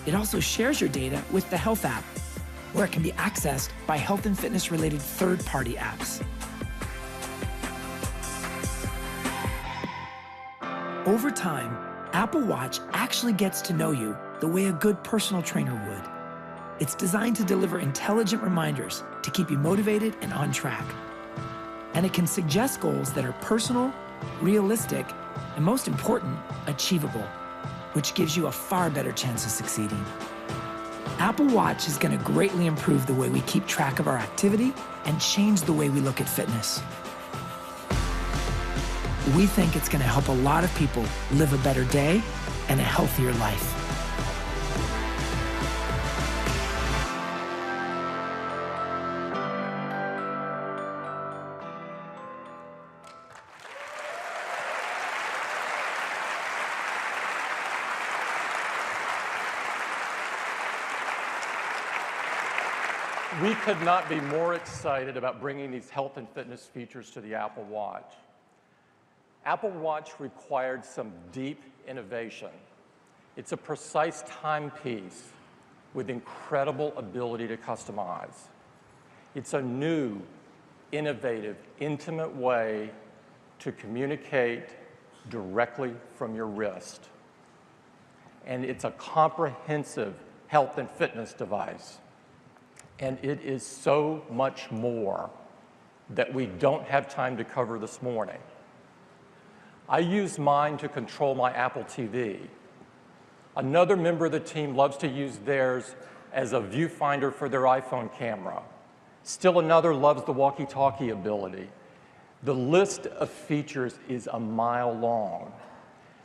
Speaker 10: It also shares your data with the Health app, where it can be accessed by health and fitness-related third-party apps. Over time, Apple Watch actually gets to know you the way a good personal trainer would. It's designed to deliver intelligent reminders to keep you motivated and on track. And it can suggest goals that are personal, realistic, and most important, achievable, which gives you a far better chance of succeeding. Apple Watch is going to greatly improve the way we keep track of our activity and change the way we look at fitness. We think it's going to help a lot of people live a better day and a healthier life.
Speaker 1: We could not be more excited about bringing these health and fitness features to the Apple Watch. Apple Watch required some deep innovation. It's a precise timepiece with incredible ability to customize. It's a new, innovative, intimate way to communicate directly from your wrist. And it's a comprehensive health and fitness device. And it is so much more that we don't have time to cover this morning. I use mine to control my Apple TV. Another member of the team loves to use theirs as a viewfinder for their iPhone camera. Still another loves the walkie-talkie ability. The list of features is a mile long.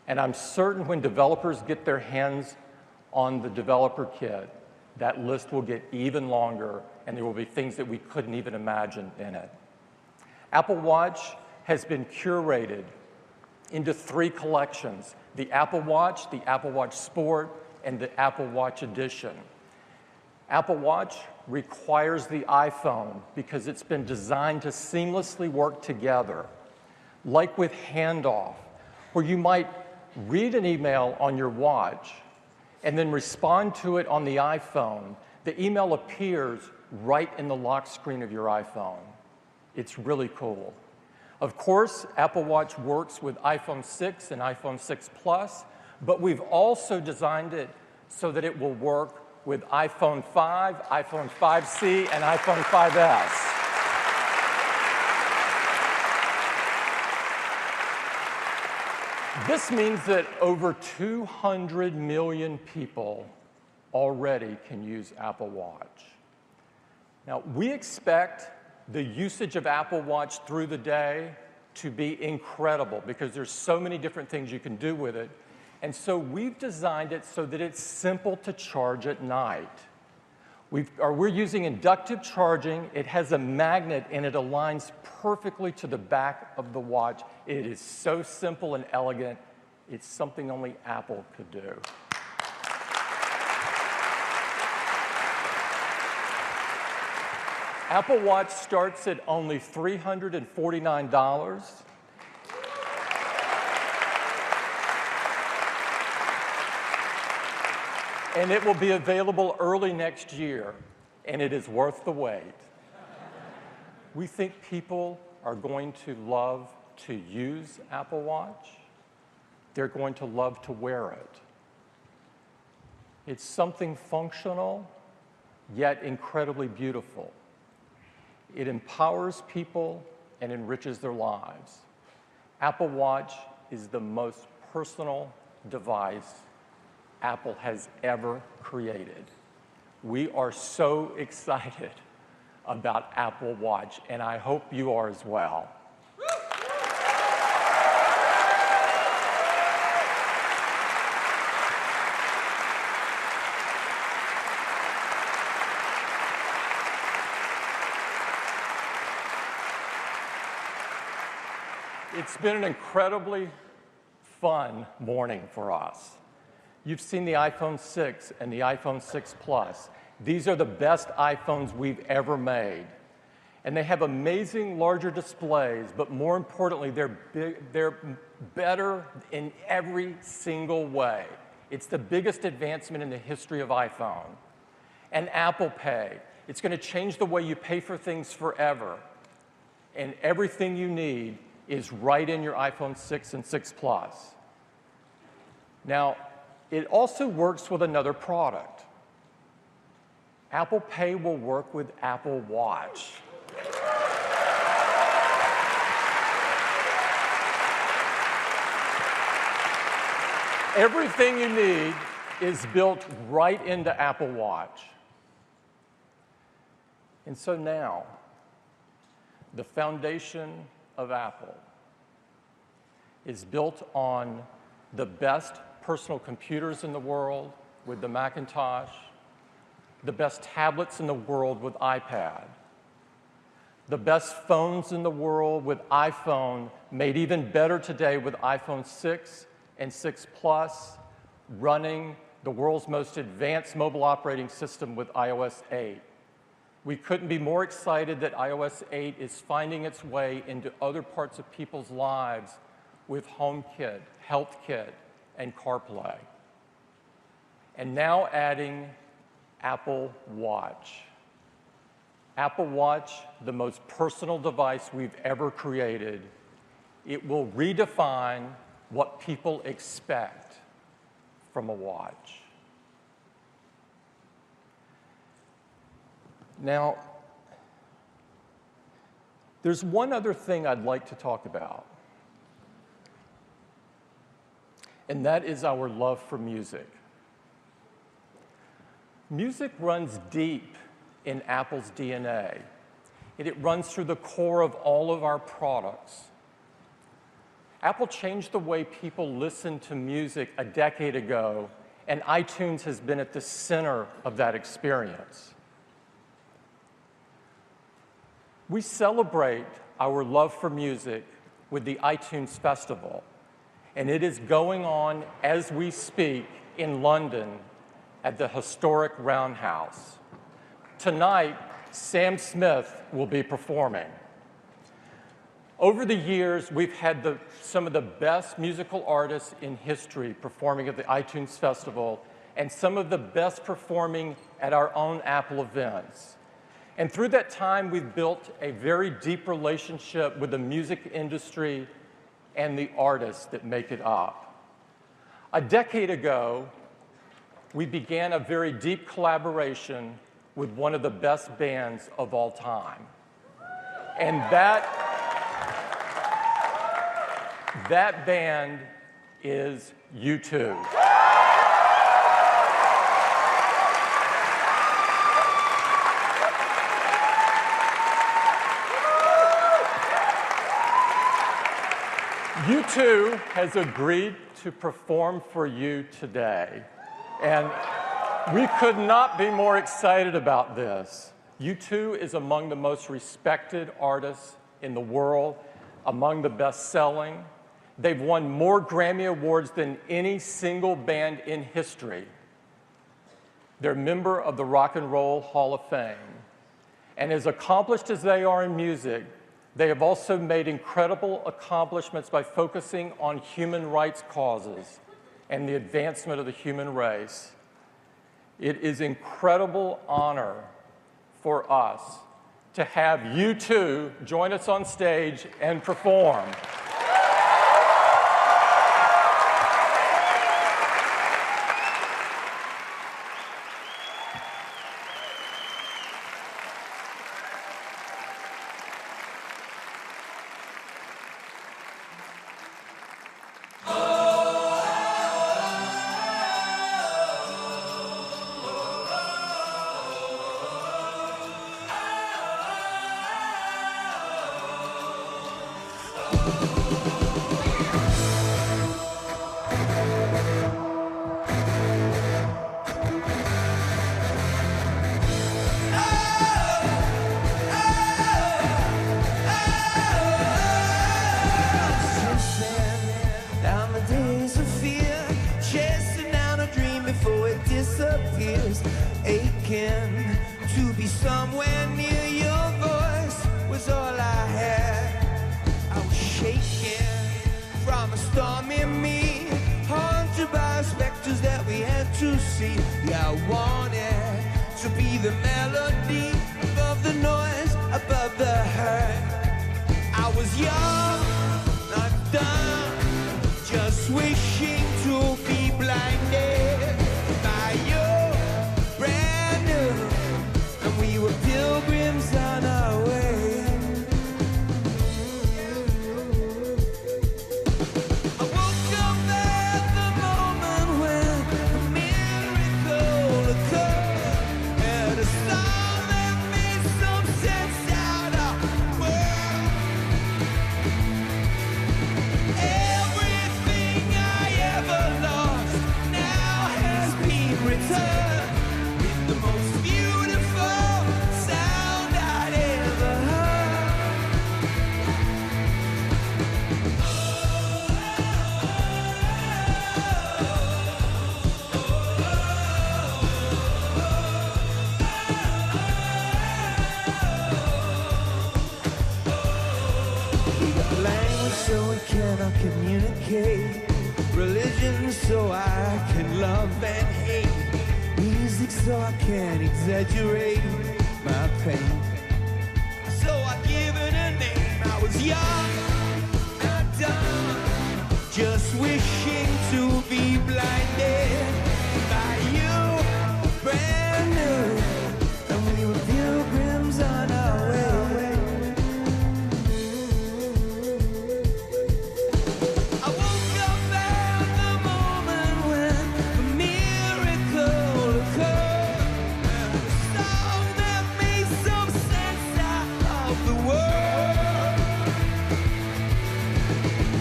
Speaker 1: And I'm certain when developers get their hands on the developer kit, that list will get even longer, and there will be things that we couldn't even imagine in it. Apple Watch has been curated into 3 collections: the Apple Watch Sport, and the Apple Watch Edition. Apple Watch requires the iPhone because it's been designed to seamlessly work together, like with Handoff, where you might read an email on your watch and then respond to it on the iPhone. The email appears right in the lock screen of your iPhone. It's really cool. Of course, Apple Watch works with iPhone 6 and iPhone 6 Plus, but we've also designed it so that it will work with iPhone 5, iPhone 5C, and iPhone 5S. This means that over 200 million people already can use Apple Watch. Now, we expect the usage of Apple Watch through the day to be incredible because there's so many different things you can do with it. And so we've designed it so that it's simple to charge at night. We're using inductive charging. It has a magnet and it aligns perfectly to the back of the watch. It is so simple and elegant. It's something only Apple could do. Apple Watch starts at only $349. And it will be available early next year, and it is worth the wait. We think people are going to love to use Apple Watch. They're going to love to wear it. It's something functional, yet incredibly beautiful. It empowers people and enriches their lives. Apple Watch is the most personal device Apple has ever created. We are so excited about Apple Watch, and I hope you are as well. It's been an incredibly fun morning for us. You've seen the iPhone 6 and the iPhone 6 Plus. These are the best iPhones we've ever made. And they have amazing larger displays, but more importantly, they're better in every single way. It's the biggest advancement in the history of iPhone. And Apple Pay, it's going to change the way you pay for things forever. And everything you need is right in your iPhone 6 and 6 Plus. Now, it also works with another product. Apple Pay will work with Apple Watch. Everything you need is built right into Apple Watch. And so now, the foundation of Apple is built on the best personal computers in the world with the Macintosh, the best tablets in the world with iPad, the best phones in the world with iPhone, made even better today with iPhone 6 and 6 Plus, running the world's most advanced mobile operating system with iOS 8. We couldn't be more excited that iOS 8 is finding its way into other parts of people's lives with HomeKit, HealthKit, and CarPlay. And now adding Apple Watch. Apple Watch, the most personal device we've ever created. It will redefine what people expect from a watch. Now, there's one other thing I'd like to talk about, and that is our love for music. Music runs deep in Apple's DNA, and it runs through the core of all of our products. Apple changed the way people listen to music a decade ago, and iTunes has been at the center of that experience. We celebrate our love for music with the iTunes Festival, and it is going on as we speak in London at the historic Roundhouse. Tonight, Sam Smith will be performing. Over the years, we've had some of the best musical artists in history performing at the iTunes Festival, and some of the best performing at our own Apple events. And through that time, we've built a very deep relationship with the music industry and the artists that make it up. A decade ago, we began a very deep collaboration with one of the best bands of all time. And that band is U2. U2 has agreed to perform for you today, and we could not be more excited about this. U2 is among the most respected artists in the world, among the best-selling. They've won more Grammy Awards than any single band in history. They're a member of the Rock and Roll Hall of Fame. And as accomplished as they are in music, they have also made incredible accomplishments by focusing on human rights causes and the advancement of the human race. It is an incredible honor for us to have U2 join us on stage and perform.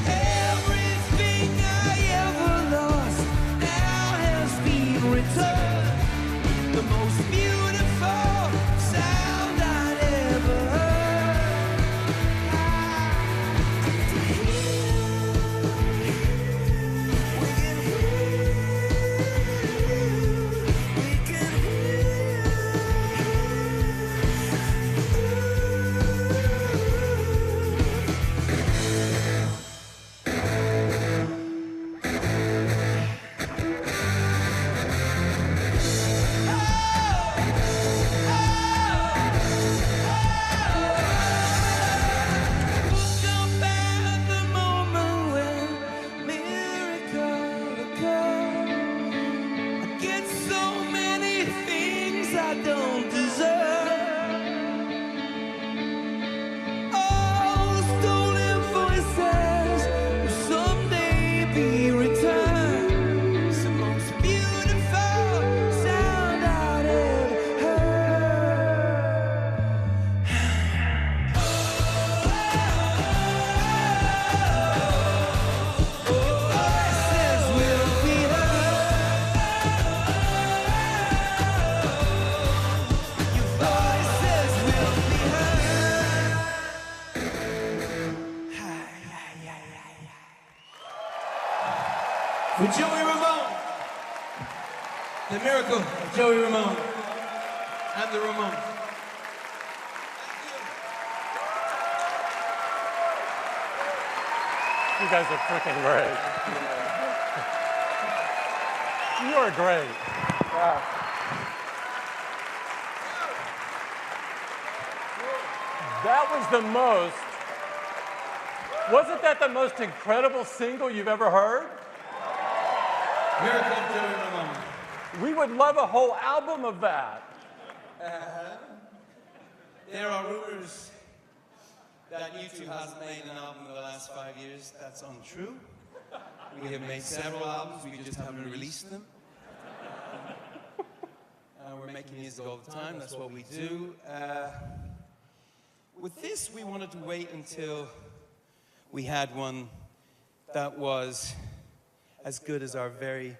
Speaker 11: Everything I ever
Speaker 4: For Joey Ramone. The miracle of Joey Ramone and the Ramones.
Speaker 1: You guys are freaking great. You are great. Wow. That was the most, wasn't that the most incredible single you've ever heard?
Speaker 4: Miracle of Joey Ramone.
Speaker 1: We would love a whole album of that.
Speaker 4: There are rumors that U2 hasn't made an album in the last 5 years. That's untrue. We have made several albums, we just haven't released them. We're making music all the time, that's what we do. With this, we wanted to wait until we had one that was as good as our very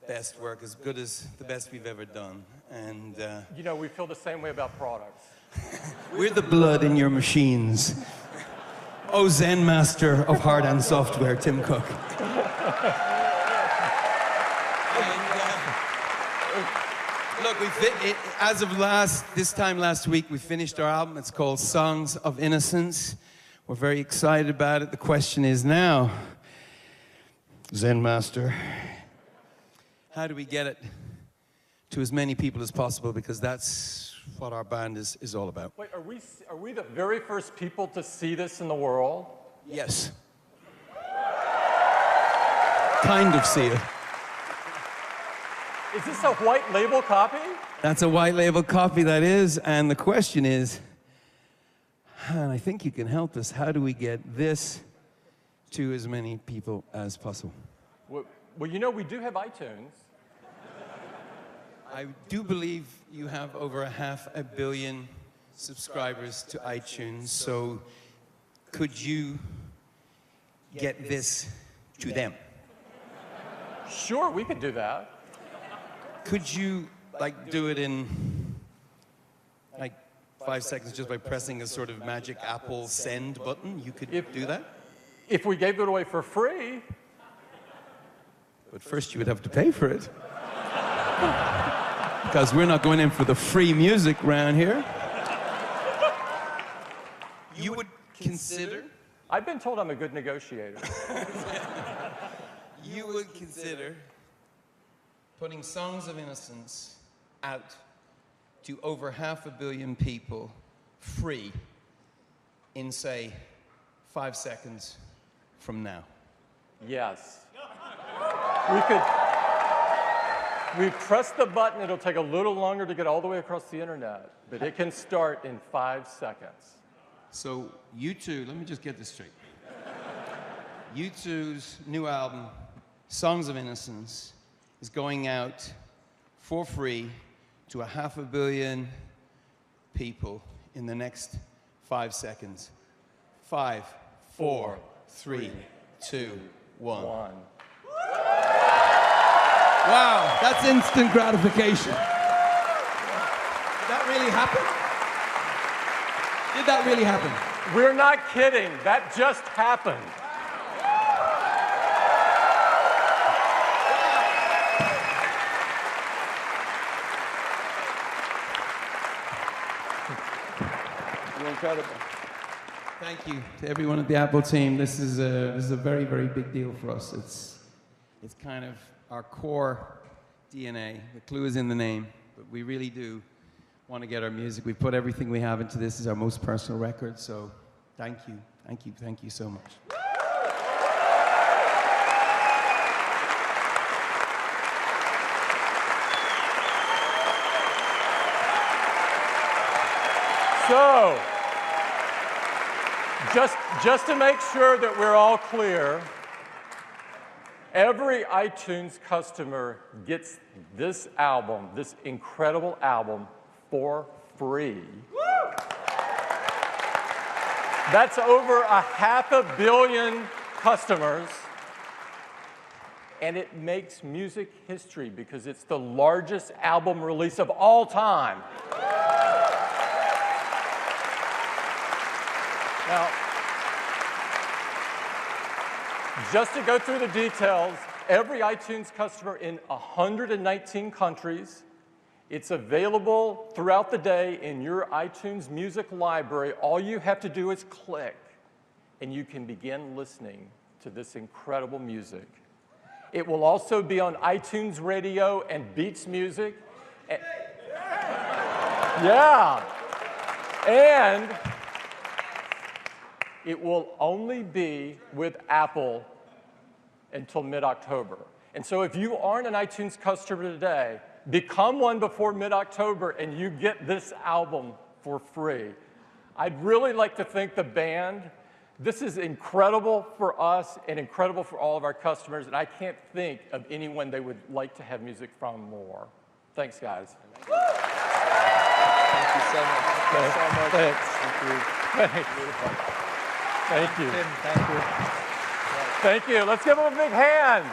Speaker 4: best work, as good as the best we've ever done. And
Speaker 1: You know, we feel the same way about products.
Speaker 4: we're the blood in your machines. Oh, Zen master of hard and software, Tim Cook. Look, as of this time last week, we finished our album. It's called Songs of Innocence. We're very excited about it. The question is now, Zen master, how do we get it to as many people as possible? Because that's what our band is all about.
Speaker 1: Wait, are we the very first people to see this in the world?
Speaker 4: Yes. Kind of see it.
Speaker 1: Is this a white label copy?
Speaker 4: That's a white label copy, that is. And the question is, and I think you can help us, how do we get this to as many people as possible?
Speaker 1: Well, you know, we do have iTunes.
Speaker 4: I do believe you have over 500 million subscribers to iTunes, so could you get this to them?
Speaker 1: Sure, we could do that.
Speaker 4: Could you, do it in, 5 seconds just by pressing a sort of magic Apple send button? You could do that?
Speaker 1: If we gave it away for free.
Speaker 4: But first you would have to pay for it. Because we're not going in for the free music round here. You would consider?
Speaker 1: I've been told I'm a good negotiator.
Speaker 4: You would consider putting Songs of Innocence out to over 500 million people free in, say, 5 seconds from now?
Speaker 1: Yes. We press the button, it'll take a little longer to get all the way across the internet, but it can start in 5 seconds.
Speaker 4: So U2, let me just get this straight. U2's new album, Songs of Innocence, is going out for free to 500 million people in the next 5 seconds. 5, 4, 3, 2, 1. Wow, that's instant gratification. Did that really happen? Did that really happen?
Speaker 1: We're not kidding. That just happened.
Speaker 4: You're incredible. Thank you to everyone at the Apple team. This is a very, very big deal for us. It's kind of our core DNA. The clue is in the name, but we really do want to get our music. We put everything we have into this. This is our most personal record, so thank you, thank you, thank you so much.
Speaker 1: So, just to make sure that we're all clear, every iTunes customer gets this album, this incredible album, for free. That's over 500 million customers, and it makes music history because it's the largest album release of all time. Now, just to go through the details, every iTunes customer in 119 countries. It's available throughout the day in your iTunes music library. All you have to do is click, and you can begin listening to this incredible music. It will also be on iTunes Radio and Beats Music. Yeah. And it will only be with Apple until mid-October. And so if you aren't an iTunes customer today, become one before mid-October and you get this album for free. I'd really like to thank the band. This is incredible for us and incredible for all of our customers, and I can't think of anyone they would like to have music from more. Thanks, guys.
Speaker 9: Thank you so much.
Speaker 1: Thanks. Thank you.
Speaker 10: Tim, thank you.
Speaker 1: Thank you. Let's give them a big hand.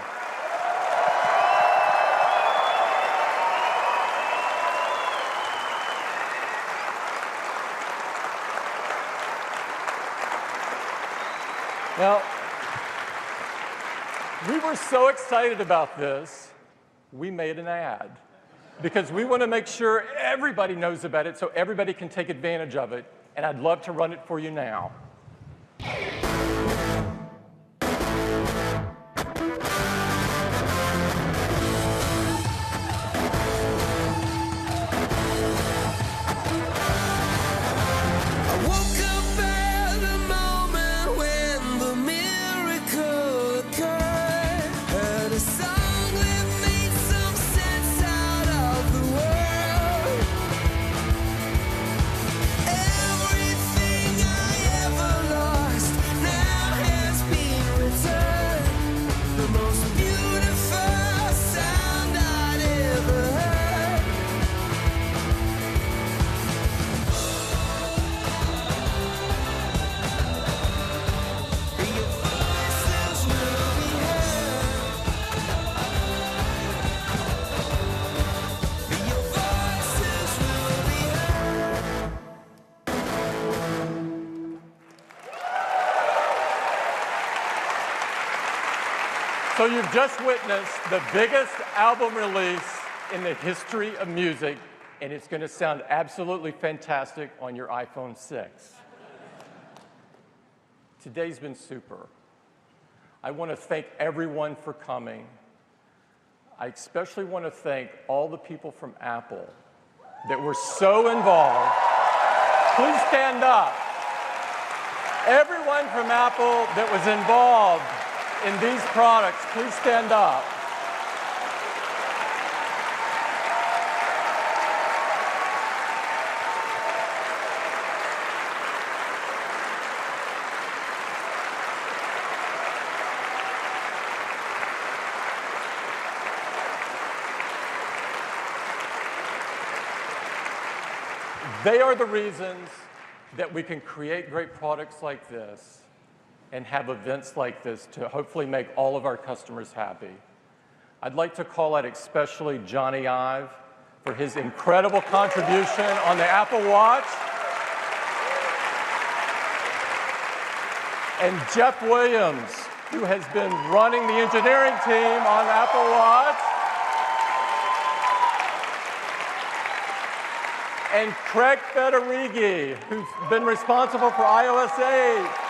Speaker 1: Now, we were so excited about this, we made an ad because we want to make sure everybody knows about it so everybody can take advantage of it, and I'd love to run it for you now. So you've just witnessed the biggest album release in the history of music, and it's going to sound absolutely fantastic on your iPhone 6. Today's been super. I want to thank everyone for coming. I especially want to thank all the people from Apple that were so involved. Please stand up. Everyone from Apple that was involved in these products, please stand up. They are the reasons that we can create great products like this and have events like this to hopefully make all of our customers happy. I'd like to call out especially Johnny Ive for his incredible contribution on the Apple Watch, and Jeff Williams, who has been running the engineering team on Apple Watch, and Craig Federighi, who's been responsible for iOS 8.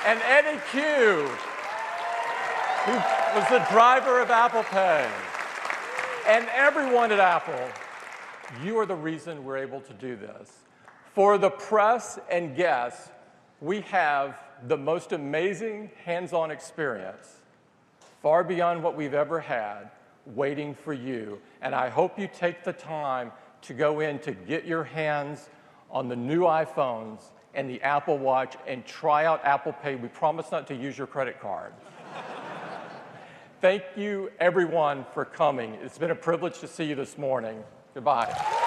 Speaker 1: And Eddie Q, who was the driver of Apple Pay. And everyone at Apple, you are the reason we're able to do this. For the press and guests, we have the most amazing hands-on experience, far beyond what we've ever had, waiting for you. And I hope you take the time to go in to get your hands on the new iPhones and the Apple Watch and try out Apple Pay. We promise not to use your credit card. Thank you, everyone, for coming. It's been a privilege to see you this morning. Goodbye.